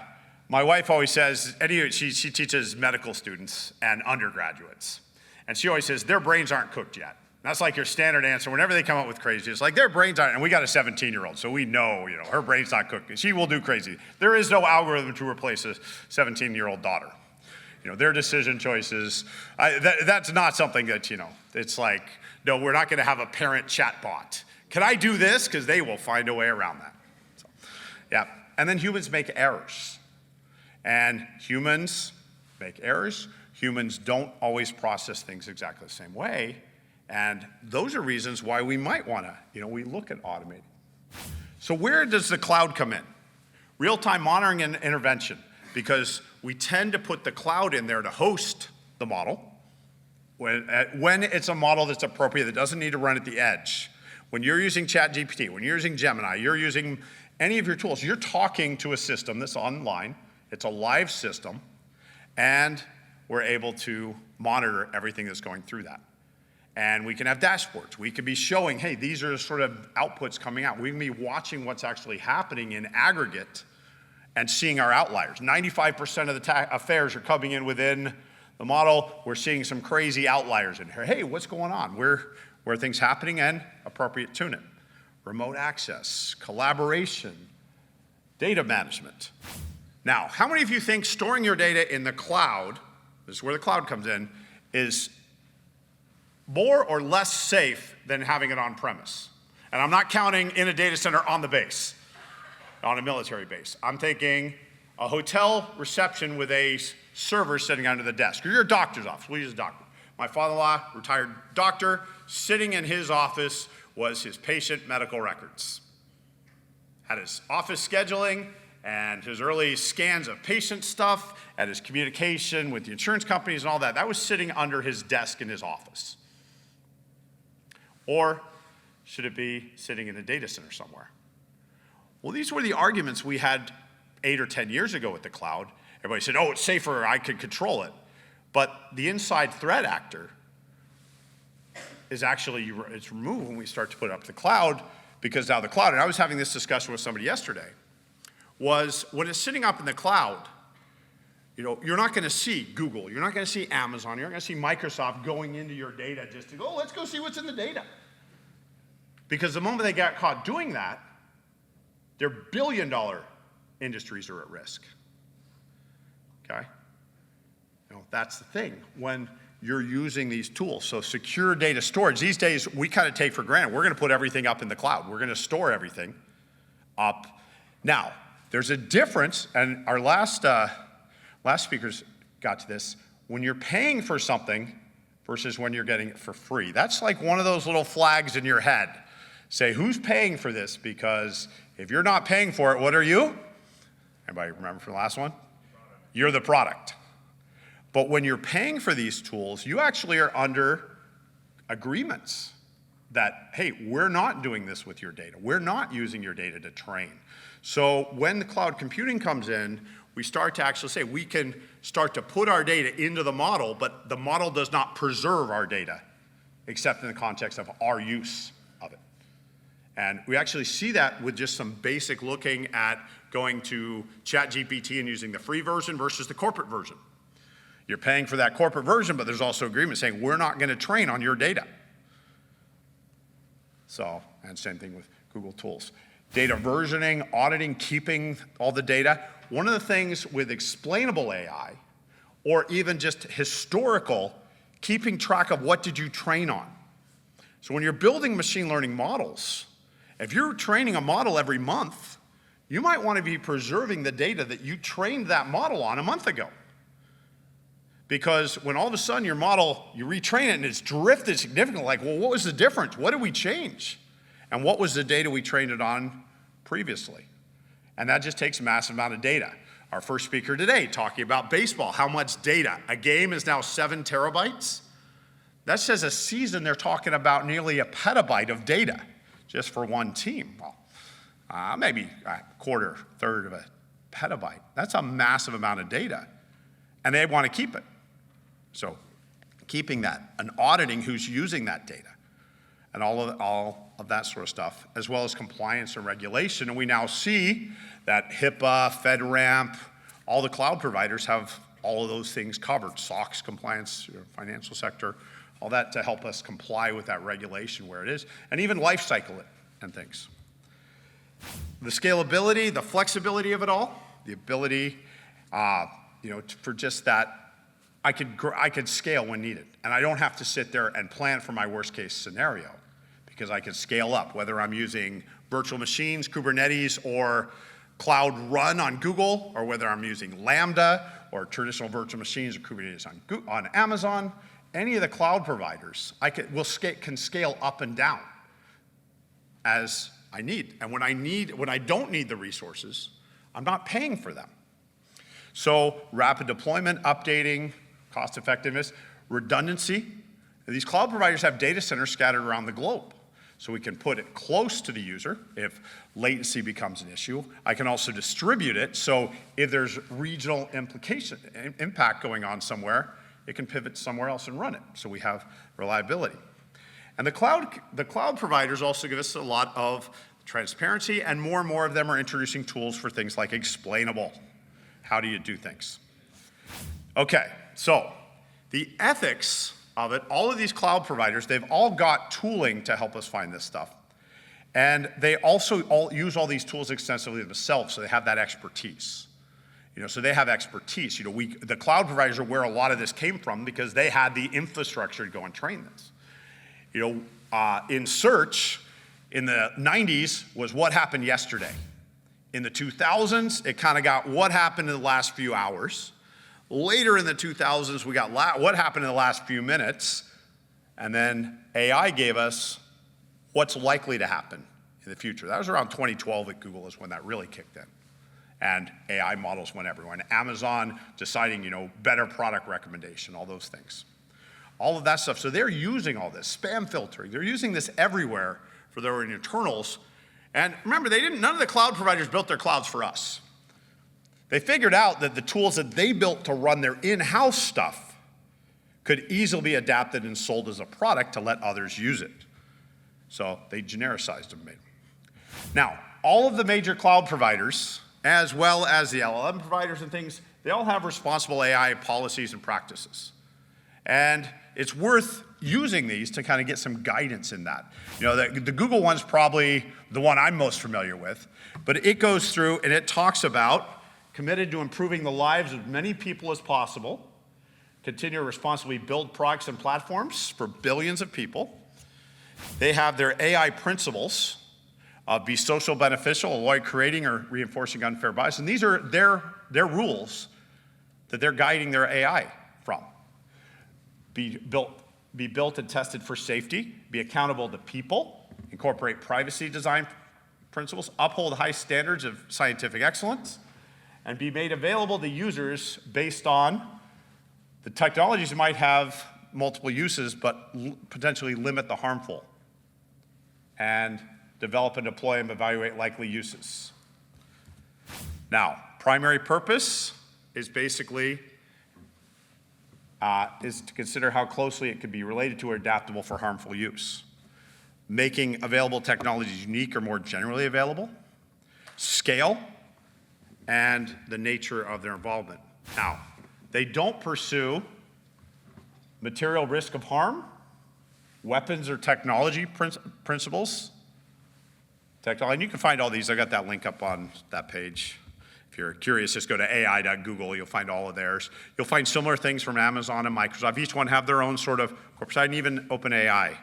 Speaker 1: wife always says, she teaches medical students and undergraduates. And she always says, their brains aren't cooked yet. That's like your standard answer. Whenever they come up with crazy, it's like their brains aren't, and we got a 17-year-old, so we know, her brain's not cooked. She will do crazy. There is no algorithm to replace a 17-year-old daughter. Their decision choices, that's not something that, it's like, no, we're not gonna have a parent chatbot Can I do this? Because they will find a way around that. So, yeah. And then humans make errors. And humans make errors. Humans don't always process things exactly the same way. And those are reasons why we might want to, we look at automating. So where does the cloud come in? Real-time monitoring and intervention, because we tend to put the cloud in there to host the model when it's a model that's appropriate, that doesn't need to run at the edge. When you're using ChatGPT, when you're using Gemini, you're using any of your tools, you're talking to a system that's online. It's a live system, and we're able to monitor everything that's going through that. And we can have dashboards. We could be showing, hey, these are the sort of outputs coming out. We can be watching what's actually happening in aggregate and seeing our outliers. 95% of the affairs are coming in within the model. We're seeing some crazy outliers in here. Hey, what's going on? Where are things happening, and appropriate tune it. Remote access, collaboration, data management. Now, how many of you think storing your data in the cloud, this is where the cloud comes in, is more or less safe than having it on premise? And I'm not counting in a data center on the base, on a military base. I'm thinking a hotel reception with a server sitting under the desk, or your doctor's office. We'll use a doctor. My father-in-law, retired doctor, sitting in his office was his patient medical records. Had his office scheduling and his early scans of patient stuff and his communication with the insurance companies and all that. That was sitting under his desk in his office. Or should it be sitting in a data center somewhere? Well, these were the arguments we had 8 or 10 years ago with the cloud. Everybody said, oh, it's safer, I could control it. But the inside threat actor is actually, it's removed when we start to put it up to the cloud, because now the cloud, and I was having this discussion with somebody yesterday, was when it's sitting up in the cloud, you're not going to see Google, you're not going to see Amazon, you're not going to see Microsoft going into your data just to go, oh, let's go see what's in the data. Because the moment they got caught doing that, their billion-dollar industries are at risk. Okay? That's the thing when you're using these tools. So secure data storage, these days we kind of take for granted. We're going to put everything up in the cloud. We're going to store everything up. Now, there's a difference, and our last speakers got to this. When you're paying for something versus when you're getting it for free, that's like one of those little flags in your head. Say, who's paying for this? Because if you're not paying for it, what are you? Anybody remember from the last one? You're the product. But when you're paying for these tools, you actually are under agreements that, hey, we're not doing this with your data. We're not using your data to train. So when the cloud computing comes in, we start to actually say we can start to put our data into the model, but the model does not preserve our data, except in the context of our use of it. And we actually see that with just some basic looking at going to ChatGPT and using the free version versus the corporate version. You're paying for that corporate version, but there's also agreement saying we're not going to train on your data. So, and same thing with Google tools. Data versioning, auditing, keeping all the data. One of the things with explainable AI, or even just historical, keeping track of what did you train on. So when you're building machine learning models, if you're training a model every month, you might want to be preserving the data that you trained that model on a month ago. Because when all of a sudden your model, you retrain it and it's drifted significantly, like, well, what was the difference? What did we change? And what was the data we trained it on previously? And that just takes a massive amount of data. Our first speaker today talking about baseball, how much data. A game is now 7 terabytes. That says a season they're talking about nearly a petabyte of data just for one team. Well, maybe a quarter, third of a petabyte. That's a massive amount of data. And they want to keep it. So keeping that and auditing who's using that data and all of that sort of stuff, as well as compliance and regulation. And we now see that HIPAA, FedRAMP, all the cloud providers have all of those things covered. SOX compliance, financial sector, all that to help us comply with that regulation where it is, and even life cycle it and things. The scalability, the flexibility of it all, the ability, for just that, I could scale when needed, and I don't have to sit there and plan for my worst case scenario, because I can scale up, whether I'm using virtual machines, Kubernetes, or Cloud Run on Google, or whether I'm using Lambda or traditional virtual machines or Kubernetes on Amazon. Any of the cloud providers, can scale up and down as I need. And when I don't need the resources, I'm not paying for them. So rapid deployment, updating, cost effectiveness, redundancy. These cloud providers have data centers scattered around the globe. So we can put it close to the user if latency becomes an issue. I can also distribute it, so if there's regional impact going on somewhere, it can pivot somewhere else and run it. So we have reliability. And the cloud providers also give us a lot of transparency, and more of them are introducing tools for things like explainable. How do you do things? Okay, so the ethics of it, all of these cloud providers, they've all got tooling to help us find this stuff. And they also all use all these tools extensively themselves, so they have that expertise. So they have expertise. The cloud providers are where a lot of this came from because they had the infrastructure to go and train this. In search, in the 90s was what happened yesterday. In the 2000s, it kind of got what happened in the last few hours. Later in the 2000s, we got what happened in the last few minutes. And then AI gave us what's likely to happen in the future. That was around 2012 at Google is when that really kicked in. And AI models went everywhere. And Amazon deciding, better product recommendation, all those things. All of that stuff. So they're using all this, spam filtering. They're using this everywhere for their internals. And remember, none of the cloud providers built their clouds for us. They figured out that the tools that they built to run their in-house stuff could easily be adapted and sold as a product to let others use it. So they genericized them. Now, all of the major cloud providers, as well as the LLM providers and things, they all have responsible AI policies and practices. And it's worth using these to kind of get some guidance in that. The Google one's probably the one I'm most familiar with, but it goes through and it talks about committed to improving the lives of many people as possible, continue to responsibly build products and platforms for billions of people. They have their AI principles of be social beneficial, avoid creating or reinforcing unfair bias. And these are their rules that they're guiding their AI from. Be built and tested for safety, be accountable to people, incorporate privacy design principles, uphold high standards of scientific excellence, and be made available to users based on the technologies that might have multiple uses but potentially limit the harmful, and develop and deploy and evaluate likely uses. Now, primary purpose is basically is to consider how closely it could be related to or adaptable for harmful use. Making available technologies unique or more generally available. Scale, and the nature of their involvement. Now, they don't pursue material risk of harm, weapons or technology principles. And you can find all these. I got that link up on that page. If you're curious, just go to ai.google. You'll find all of theirs. You'll find similar things from Amazon and Microsoft. Each one have their own sort of corporate side, and even OpenAI,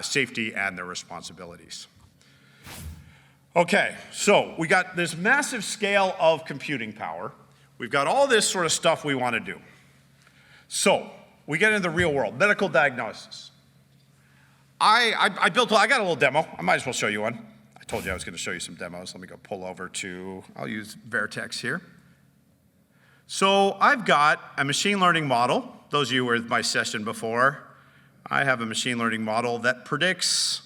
Speaker 1: safety and their responsibilities. Okay, so we got this massive scale of computing power. We've got all this sort of stuff we want to do. So we get into the real world, medical diagnosis. I got a little demo. I might as well show you one. I told you I was going to show you some demos. Let me go pull over to, I'll use Vertex here. So I've got a machine learning model. Those of you who were with my session before, I have a machine learning model that predicts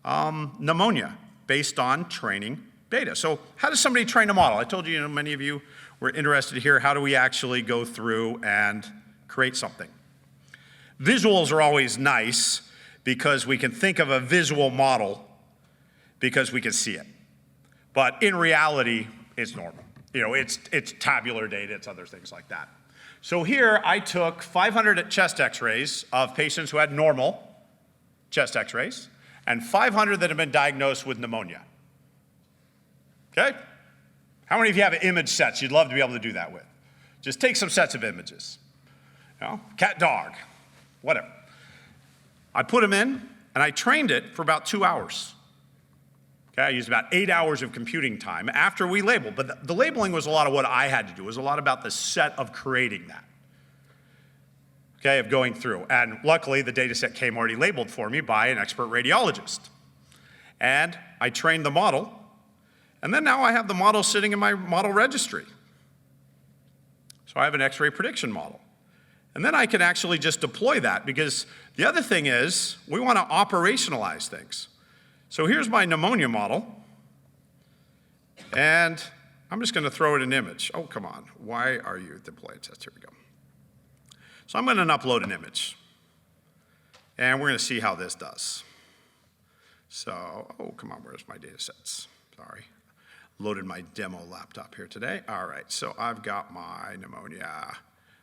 Speaker 1: pneumonia based on training data. So how does somebody train a model? I told you, many of you were interested to hear how do we actually go through and create something. Visuals are always nice because we can think of a visual model because we can see it. But in reality, it's normal. It's tabular data, it's other things like that. So here I took 500 chest x-rays of patients who had normal chest x-rays and 500 that have been diagnosed with pneumonia. Okay? How many of you have image sets you'd love to be able to do that with? Just take some sets of images. Cat, dog, whatever. I put them in, and And I trained it for about 2 hours. Okay, I used about 8 hours of computing time after we labeled. But the labeling was a lot of what I had to do. It was a lot about the set of creating that. Okay, of going through. And luckily, the data set came already labeled for me by an expert radiologist. And I trained the model. And then now I have the model sitting in my model registry. So I have an X-ray prediction model. And then I can actually just deploy that, because the other thing is we want to operationalize things. So here's my pneumonia model. And I'm just going to throw it an image. Oh, come on. Why are you deploying test? Here we go. So I'm going to upload an image. And we're going to see how this does. So, oh, come on. Where's my data sets? Sorry. Loaded my demo laptop here today. All right, so I've got my pneumonia.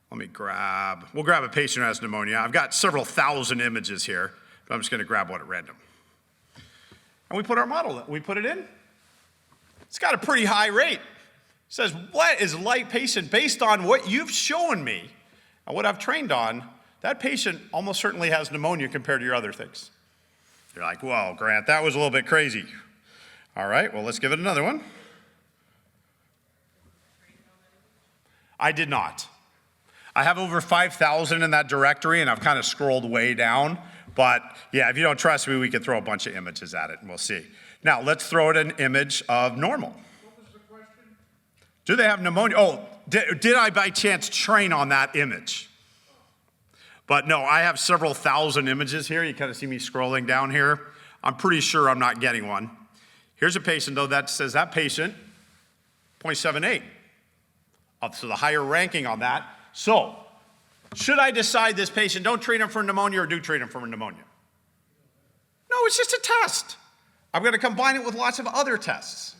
Speaker 1: We'll grab a patient who has pneumonia. I've got several thousand images here, but I'm just gonna grab one at random. And we put our model, we put it in. It's got a pretty high rate. It says, what is light patient based on what you've shown me and what I've trained on? That patient almost certainly has pneumonia compared to your other things. You're like, whoa, Grant, that was a little bit crazy. All right, well, let's give it another one. I did not. I have over 5,000 in that directory, and I've kind of scrolled way down. But yeah, if you don't trust me, we can throw a bunch of images at it, and we'll see. Now, let's throw it an image of normal.
Speaker 2: What was the question?
Speaker 1: Do they have pneumonia? Oh, did I by chance train on that image? But no, I have several thousand images here. You kind of see me scrolling down here. I'm pretty sure I'm not getting one. Here's a patient, though, that says that patient, 0.78. So the higher ranking on that. So, should I decide this patient, don't treat him for pneumonia, or do treat him for pneumonia? No, it's just a test. I'm going to combine it with lots of other tests.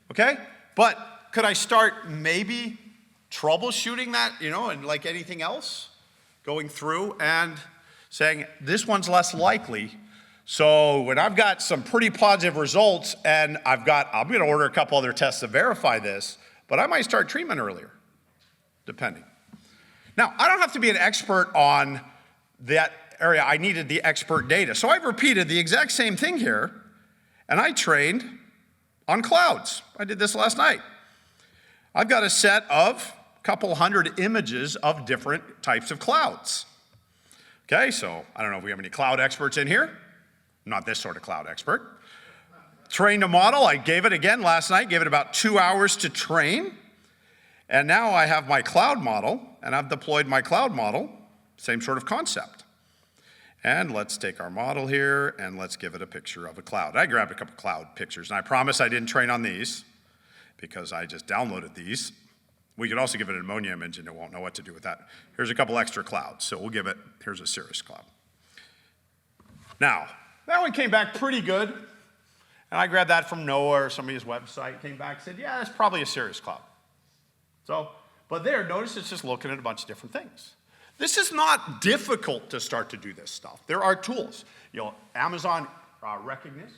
Speaker 1: Okay? But could I start maybe troubleshooting that, and like anything else, going through and saying, this one's less likely. So when I've got some pretty positive results and I'm going to order a couple other tests to verify this, but I might start treatment earlier, depending. Now, I don't have to be an expert on that area. I needed the expert data. So I've repeated the exact same thing here, and I trained on clouds. I did this last night. I've got a set of a couple hundred images of different types of clouds. Okay, so I don't know if we have any cloud experts in here. I'm not this sort of cloud expert. Trained a model. I gave it again last night, gave it about 2 hours to train. And now I have my cloud model, and I've deployed my cloud model, same sort of concept. And let's take our model here, and let's give it a picture of a cloud. I grabbed a couple cloud pictures, and I promise I didn't train on these, because I just downloaded these. We could also give it an ammonia image, and it won't know what to do with that. Here's a couple extra clouds, so we'll give it, here's a cirrus cloud. Now, that one came back pretty good. And I grabbed that from NOAA or somebody's website, came back and said, yeah, that's probably a cirrus cloud. So, but there, notice it's just looking at a bunch of different things. This is not difficult to start to do this stuff. There are tools. Amazon Recognize,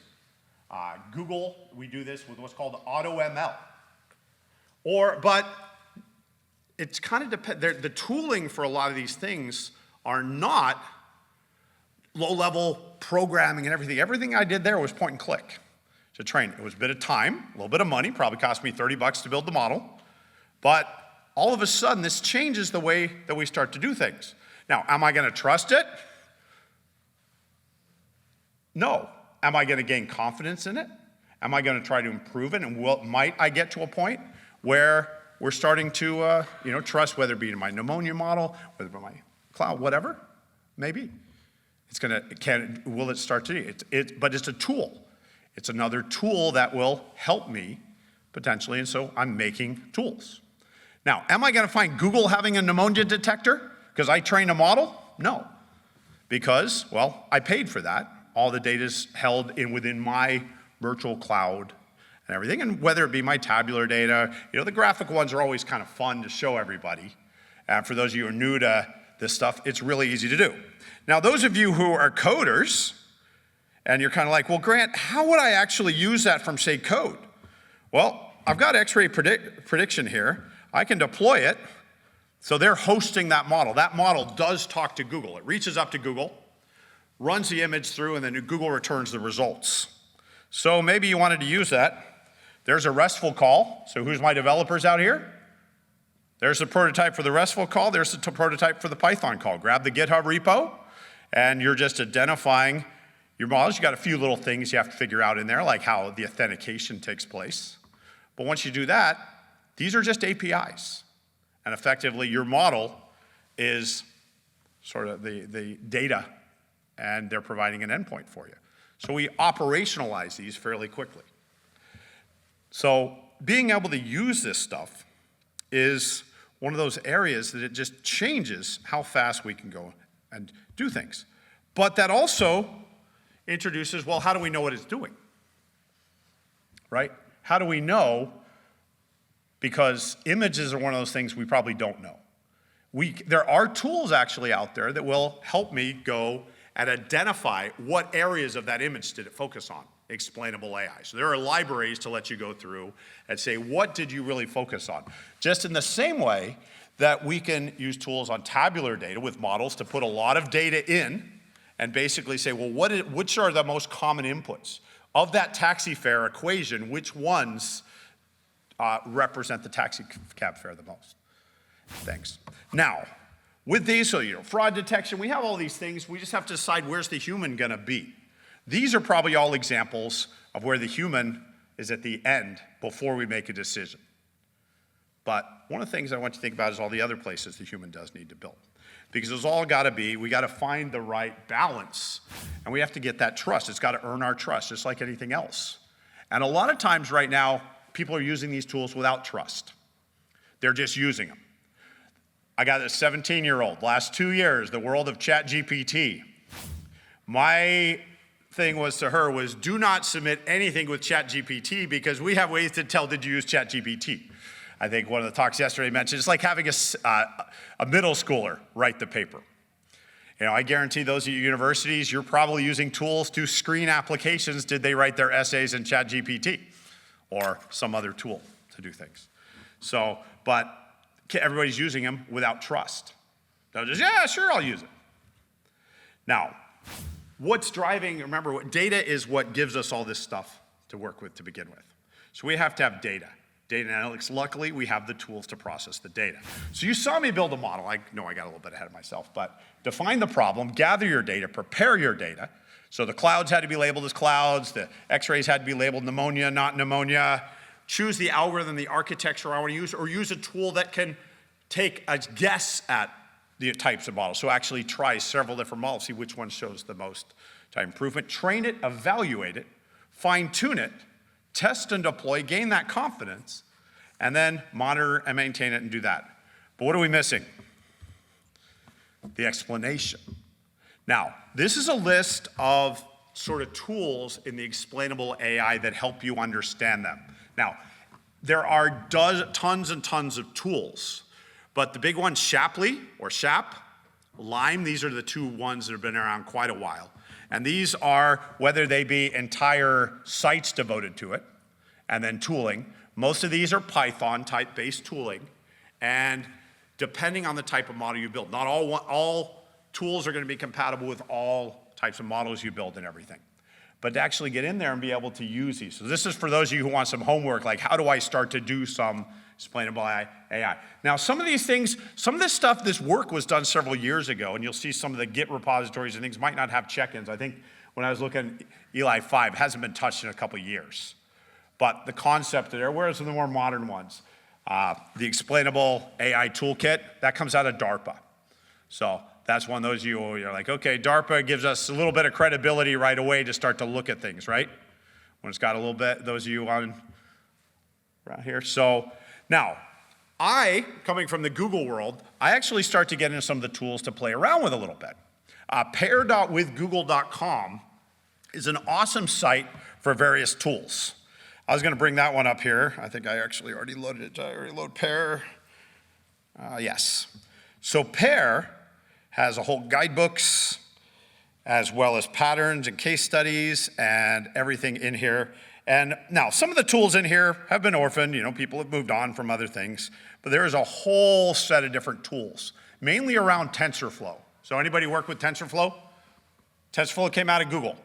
Speaker 1: Google, we do this with what's called AutoML. But it's kind of depends. The tooling for a lot of these things are not low-level programming and everything. Everything I did there was point and click to train. It was a bit of time, a little bit of money, probably cost me $30 to build the model. But all of a sudden, this changes the way that we start to do things. Now, am I going to trust it? No. Am I going to gain confidence in it? Am I going to try to improve it? And might I get to a point where we're starting to trust, whether it be in my pneumonia model, whether it be my cloud, whatever? Maybe. Will it start to do? But it's a tool. It's another tool that will help me potentially, and so I'm making tools. Now, am I going to find Google having a pneumonia detector because I trained a model? No, because, well, I paid for that. All the data is held within my virtual cloud and everything, and whether it be my tabular data, the graphic ones are always kind of fun to show everybody. And for those of you who are new to this stuff, it's really easy to do. Now, those of you who are coders, and you're kind of like, well, Grant, how would I actually use that from, say, code? Well, I've got X-ray prediction here. I can deploy it. So they're hosting that model. That model does talk to Google. It reaches up to Google, runs the image through, and then Google returns the results. So maybe you wanted to use that. There's a RESTful call. So who's my developers out here? There's the prototype for the RESTful call. There's the prototype for the Python call. Grab the GitHub repo, and you're just identifying your models. You got a few little things you have to figure out in there, like how the authentication takes place. But once you do that, these are just APIs. And effectively, your model is sort of the data, and they're providing an endpoint for you. So we operationalize these fairly quickly. So being able to use this stuff is one of those areas that it just changes how fast we can go and do things. But that also introduces, well, how do we know what it's doing? Right? How do we know? Because images are one of those things we probably don't know. There are tools actually out there that will help me go and identify what areas of that image did it focus on, explainable AI. So there are libraries to let you go through and say, what did you really focus on? Just in the same way that we can use tools on tabular data with models to put a lot of data in and basically say, well, which are the most common inputs? Of that taxi fare equation, which ones represent the taxi cab fare the most? Thanks. Now, with these, so fraud detection, we have all these things. We just have to decide where's the human gonna be. These are probably all examples of where the human is at the end before we make a decision. But one of the things I want you to think about is all the other places the human does need to build. Because it's all gotta be, we gotta find the right balance, and we have to get that trust. It's gotta earn our trust, just like anything else. And a lot of times right now, people are using these tools without trust. They're just using them. I got a 17-year-old, last 2 years, the world of ChatGPT. My thing was to her was, do not submit anything with ChatGPT because we have ways to tell, did you use ChatGPT? I think one of the talks yesterday mentioned, it's like having a middle schooler write the paper. You know, I guarantee those at universities, you're probably using tools to screen applications. Did they write their essays in ChatGPT or some other tool to do things? So, but everybody's using them without trust. They'll just, yeah, sure, I'll use it. Now, what's driving, remember, what data is what gives us all this stuff to work with to begin with. So we have to have data. Data analytics, luckily, we have the tools to process the data. So you saw me build a model. I know I got a little bit ahead of myself, but define the problem, gather your data, prepare your data. So the clouds had to be labeled as clouds, the x-rays had to be labeled pneumonia, not pneumonia. Choose the algorithm, the architecture I want to use, or use a tool that can take a guess at the types of models. So actually try several different models, see which one shows the most time improvement. Train it, evaluate it, fine-tune it, test and deploy, gain that confidence, and then monitor and maintain it and do that. But what are we missing? The explanation. Now, this is a list of sort of tools in the explainable AI that help you understand them. Now, there are tons and tons of tools, but the big ones, Shapley or SHAP, Lime, these are the two ones that have been around quite a while. And these are, whether they be entire sites devoted to it, and then tooling. Most of these are Python type-based tooling, and depending on the type of model you build, not all tools are gonna be compatible with all types of models you build and everything. But to actually get in there and be able to use these. So this is for those of you who want some homework, like how do I start to do some explainable AI? Now some of these things, some of this stuff, this work was done several years ago, and you'll see some of the Git repositories and things might not have check-ins. I think when I was looking, Eli 5 hasn't been touched in a couple of years. But the concept there, whereas the more modern ones, the explainable AI toolkit, that comes out of DARPA. So that's one of those you're like, okay, DARPA gives us a little bit of credibility right away to start to look at things, right? When it's got a little bit, those of you on around here. So now, coming from the Google world, I actually start to get into some of the tools to play around with a little bit. Pair.withgoogle.com is an awesome site for various tools. I was gonna bring that one up here. I think I actually already loaded it. Did I already load Pair? Yes. So Pair has a whole guidebooks, as well as patterns and case studies and everything in here. And now, some of the tools in here have been orphaned, people have moved on from other things, but there is a whole set of different tools, mainly around TensorFlow. So anybody work with TensorFlow? TensorFlow came out of Google,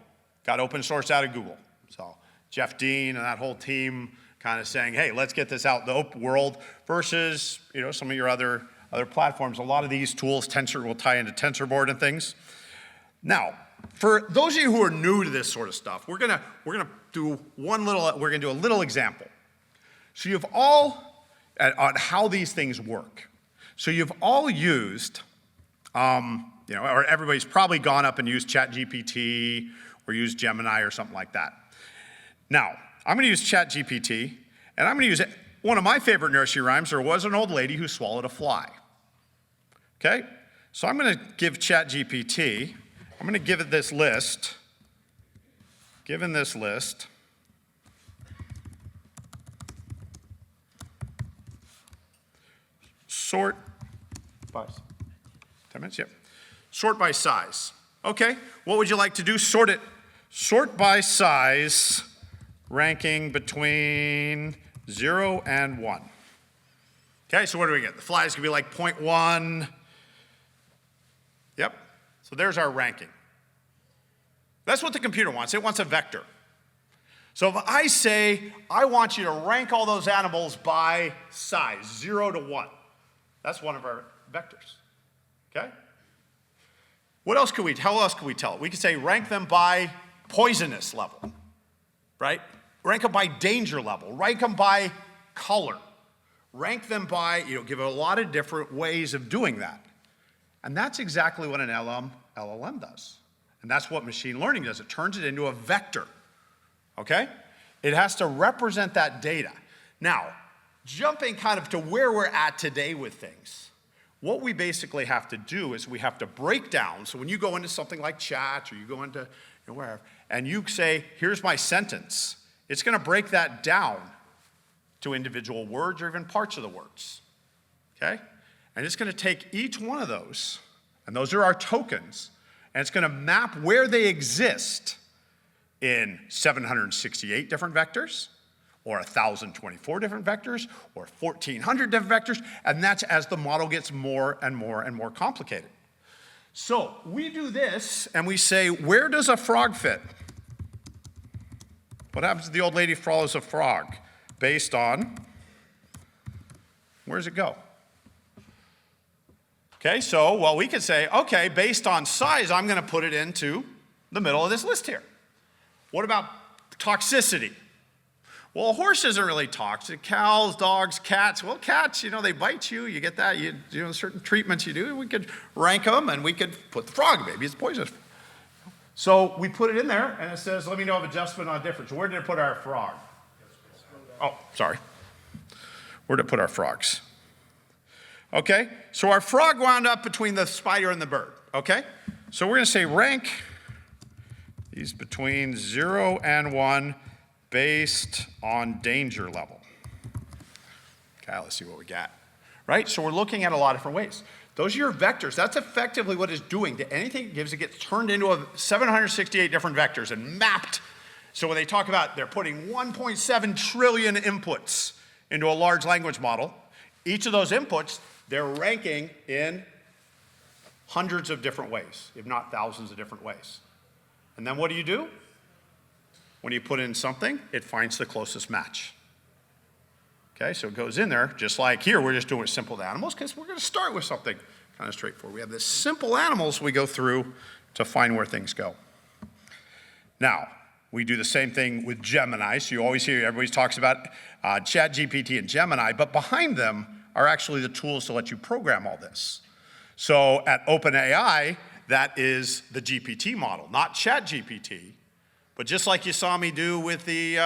Speaker 1: got open sourced out of Google. So Jeff Dean and that whole team kind of saying, hey, let's get this out in the open world versus some of your other platforms. A lot of these tools, Tensor will tie into TensorBoard and things. Now, for those of you who are new to this sort of stuff, we're gonna do a little example. So you've all, on how these things work. So you've all used, or everybody's probably gone up and used ChatGPT or used Gemini or something like that. Now, I'm gonna use ChatGPT, and I'm gonna use one of my favorite nursery rhymes. There was an old lady who swallowed a fly. Okay? So I'm gonna give ChatGPT, I'm gonna give it this list. Given this list, sort by 10 minutes, yep. Sort by size. Okay, what would you like to do? Sort by size, ranking between 0 and 1. Okay, so what do we get? The fly is gonna be like 0.1. Yep, so there's our ranking. That's what the computer wants. It wants a vector. So if I say, I want you to rank all those animals by size, 0 to 1, that's one of our vectors, okay? How else could we tell it? We could say rank them by poisonous level, right? Rank them by danger level, rank them by color, rank them by, give it a lot of different ways of doing that. And that's exactly what an LLM does. And that's what machine learning does. It turns it into a vector, okay? It has to represent that data. Now, jumping kind of to where we're at today with things, what we basically have to do is we have to break down. So when you go into something like chat or you go into wherever, and you say, here's my sentence, it's gonna break that down to individual words or even parts of the words, okay? And it's gonna take each one of those, and those are our tokens, and it's gonna map where they exist in 768 different vectors, or 1,024 different vectors, or 1,400 different vectors, and that's as the model gets more and more and more complicated. So we do this, and we say, where does a frog fit? What happens if the old lady follows a frog? Based on, where does it go? Okay, so, well, we could say, okay, based on size, I'm gonna put it into the middle of this list here. What about toxicity? Well, a horse isn't really toxic. Cows, dogs, cats. Well, cats, they bite you. You get that. Certain treatments you do. We could rank them, and we could put the frog. Maybe it's poisonous. So we put it in there, and it says, let me know of adjustment on difference. Where did it put our frog? Oh, sorry. Where did it put our frogs? Okay, so our frog wound up between the spider and the bird. Okay, so we're going to say rank these between 0 and 1 based on danger level. Okay, let's see what we got. Right, so we're looking at a lot of different ways. Those are your vectors. That's effectively what it's doing to anything it gives. It gets turned into 768 different vectors and mapped. So when they talk about they're putting 1.7 trillion inputs into a large language model, each of those inputs, they're ranking in hundreds of different ways, if not thousands of different ways. And then what do? When you put in something, it finds the closest match. Okay, so it goes in there, just like here, we're just doing simple animals, because we're gonna start with something kind of straightforward. We have this simple animals we go through to find where things go. Now, we do the same thing with Gemini, so you always hear, everybody talks about ChatGPT and Gemini, but behind them are actually the tools to let you program all this. So at OpenAI, that is the GPT model, not ChatGPT, but just like you saw me do with the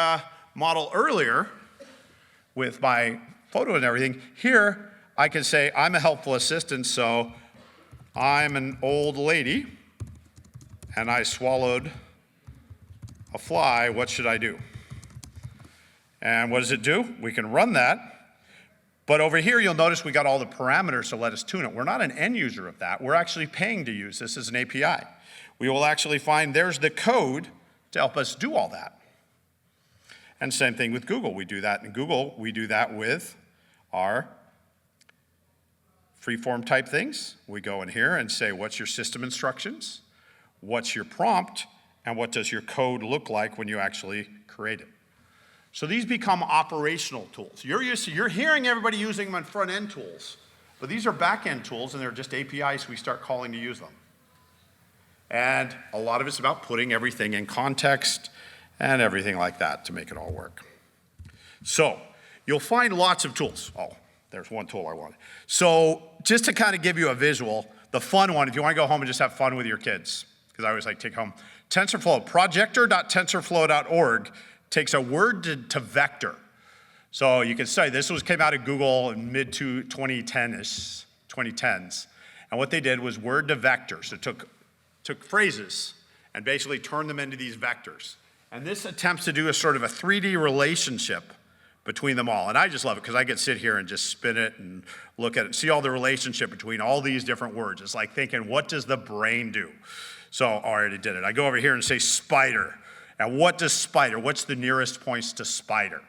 Speaker 1: model earlier, with my photo and everything, here I can say I'm a helpful assistant, so I'm an old lady and I swallowed a fly, what should I do? And what does it do? We can run that. But over here, you'll notice we got all the parameters to let us tune it. We're not an end user of that. We're actually paying to use this as an API. We will actually find there's the code to help us do all that. And same thing with Google. We do that in Google. We do that with our freeform type things. We go in here and say, what's your system instructions? what's your prompt, and what does your code look like when you actually create it. So these become operational tools. You're hearing everybody using them on front-end tools, but these are back-end tools, and they're just APIs we start calling to use them. And a lot of it's about putting everything in context and everything like that to make it all work. So you'll find lots of tools. Oh, there's one tool I wanted. So just to kind of give you a visual, the fun one, if you want to go home and just have fun with your kids, because I always like take home, TensorFlow, projector.tensorflow.org takes a word to vector. So you can say this came out of Google in mid-2010s, 2010s. And what they did was word to vector. So it took phrases and basically turned them into these vectors. And this attempts to do a sort of a 3D relationship between them all. And I just love it because I get to sit here and just spin it and look at it, see all the relationship between all these different words. It's like thinking, what does the brain do? So I already did it. I go over here and say spider. And what does spider? What's the nearest points to spider?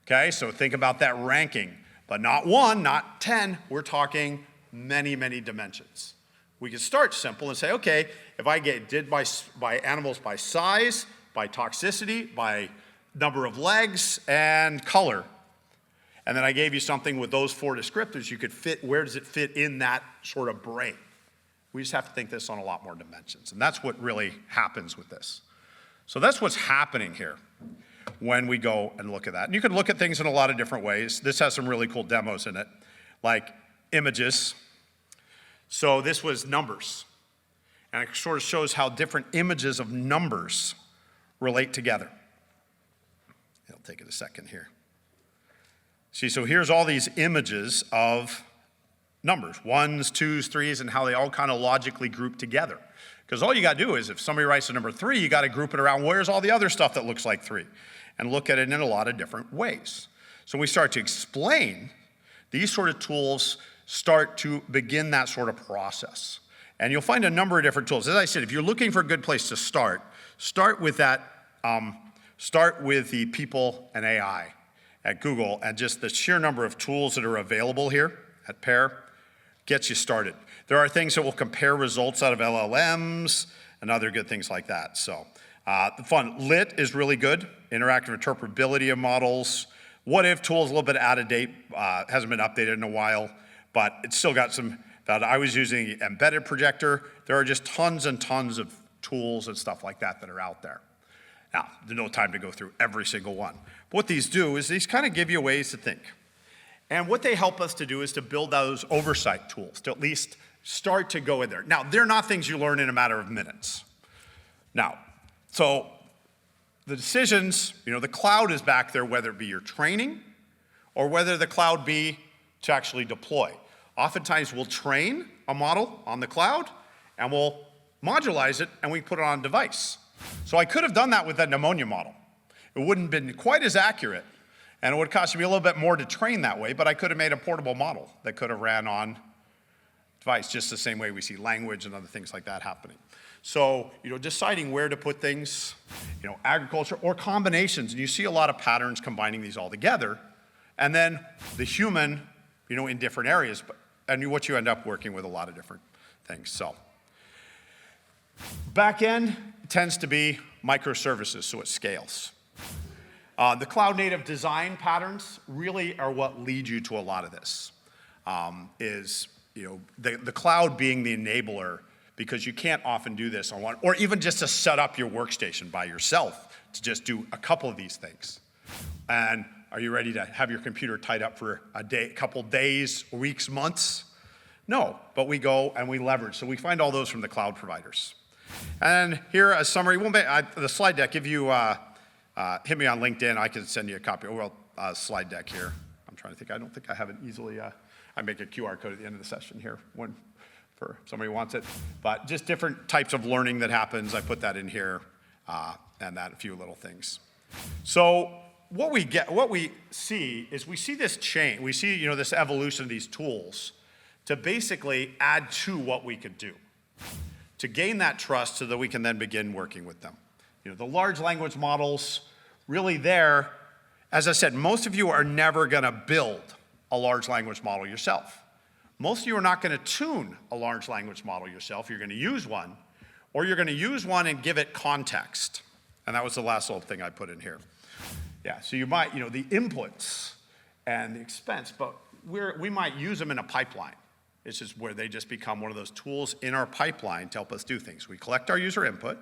Speaker 1: Okay, so think about that ranking, but not 1, not 10. We're talking many, many dimensions. We can start simple and say, okay, if I did by animals by size, by toxicity, by number of legs, and color, and then I gave you something with those 4 descriptors, you could fit, where does it fit in that sort of brain? We just have to think this on a lot more dimensions, and that's what really happens with this. So that's what's happening here when we go and look at that. And you can look at things in a lot of different ways. This has some really cool demos in it, like images. So this was numbers, and it sort of shows how different images of numbers relate together. It'll take it a second here. See, so here's all these images of numbers, 1s, 2s, 3s, and how they all kind of logically group together. Because all you got to do is if somebody writes the number 3, you got to group it around where's all the other stuff that looks like 3, and look at it in a lot of different ways. So when we start to explain, these sort of tools start to begin that sort of process. And you'll find a number of different tools. As I said, if you're looking for a good place to start with that, start with the people and AI at Google, and just the sheer number of tools that are available here at Pair gets you started. There are things that will compare results out of LLMs and other good things like that. So the fun. Lit is really good. Interactive interpretability of models. What if tool is a little bit out of date, hasn't been updated in a while, but it's still got some value. I was using embedded projector. There are just tons and tons of tools and stuff like that that are out there. Now, there's no time to go through every single one. But what these do is these kind of give you ways to think. And what they help us to do is to build those oversight tools, to at least start to go in there. Now, they're not things you learn in a matter of minutes. Now, so the decisions, the cloud is back there, whether it be your training or whether the cloud be to actually deploy. Oftentimes, we'll train a model on the cloud, and we'll modularize it, and we put it on a device. So I could have done that with that pneumonia model. It wouldn't have been quite as accurate, and it would cost me a little bit more to train that way, but I could have made a portable model that could have ran on device, just the same way we see language and other things like that happening. So, deciding where to put things, agriculture or combinations, and you see a lot of patterns combining these all together, and then the human, in different areas, and what you end up working with a lot of different things. So, back end tends to be microservices, so it scales. The cloud native design patterns really are what lead you to a lot of this. The cloud being the enabler, because you can't often do this on one, or even just to set up your workstation by yourself to just do a couple of these things. And are you ready to have your computer tied up for a day, couple days, weeks, months? No, but we go and we leverage. So we find all those from the cloud providers. And here a summary. The slide deck, if you hit me on LinkedIn, I can send you a copy. Slide deck here. I'm trying to think. I don't think I have it easily. I make a QR code at the end of the session here, one for somebody who wants it. But just different types of learning that happens. I put that in here, and that a few little things. So what we see is we see this change. We see this evolution of these tools to basically add to what we could do, to gain that trust so that we can then begin working with them. The large language models, really there, as I said, most of you are never going to build a large language model yourself. Most of you are not going to tune a large language model yourself. You're going to use one. or you're going to use one and give it context. And that was the last little thing I put in here. Yeah, so you might, the inputs and the expense, but we might use them in a pipeline. It's just where they just become one of those tools in our pipeline to help us do things. We collect our user input,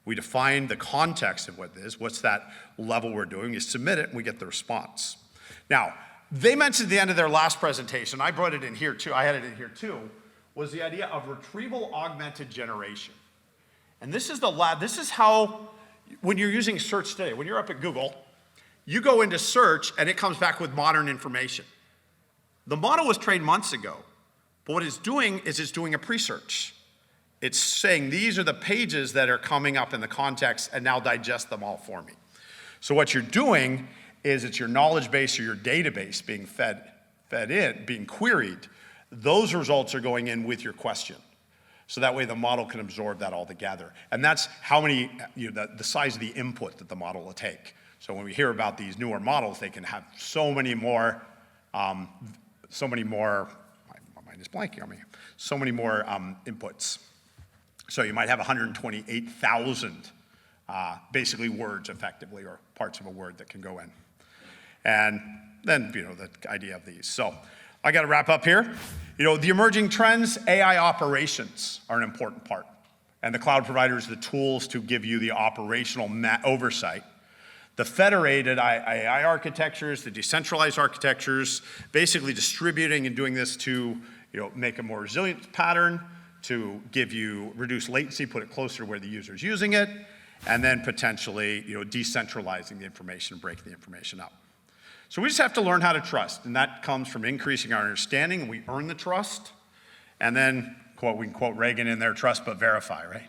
Speaker 1: we define the context of what it is, what's that level we're doing, you submit it, and we get the response. Now, they mentioned at the end of their last presentation, I brought it in here too, I had it in here too, was the idea of retrieval augmented generation. And this is how, when you're using search today, when you're up at Google, you go into search and it comes back with modern information. The model was trained months ago, but what it's doing is it's doing a pre-search. It's saying these are the pages that are coming up in the context and now digest them all for me. So what you're doing is it's your knowledge base or your database being fed in, being queried. Those results are going in with your question. So that way the model can absorb that all together. And that's how many, the size of the input that the model will take. So when we hear about these newer models, they can have so many more, my mind is blanking on me, so many more inputs. So you might have 128,000 basically words effectively, or parts of a word that can go in. And then, the idea of these. So I got to wrap up here. The emerging trends, AI operations are an important part. And the cloud providers, the tools to give you the operational oversight. The federated AI architectures, the decentralized architectures, basically distributing and doing this to make a more resilient pattern, to give you reduce latency, put it closer to where the user's using it, and then potentially decentralizing the information, breaking the information up. So we just have to learn how to trust, and that comes from increasing our understanding, and we earn the trust, and then we can quote Reagan in there, trust but verify, right?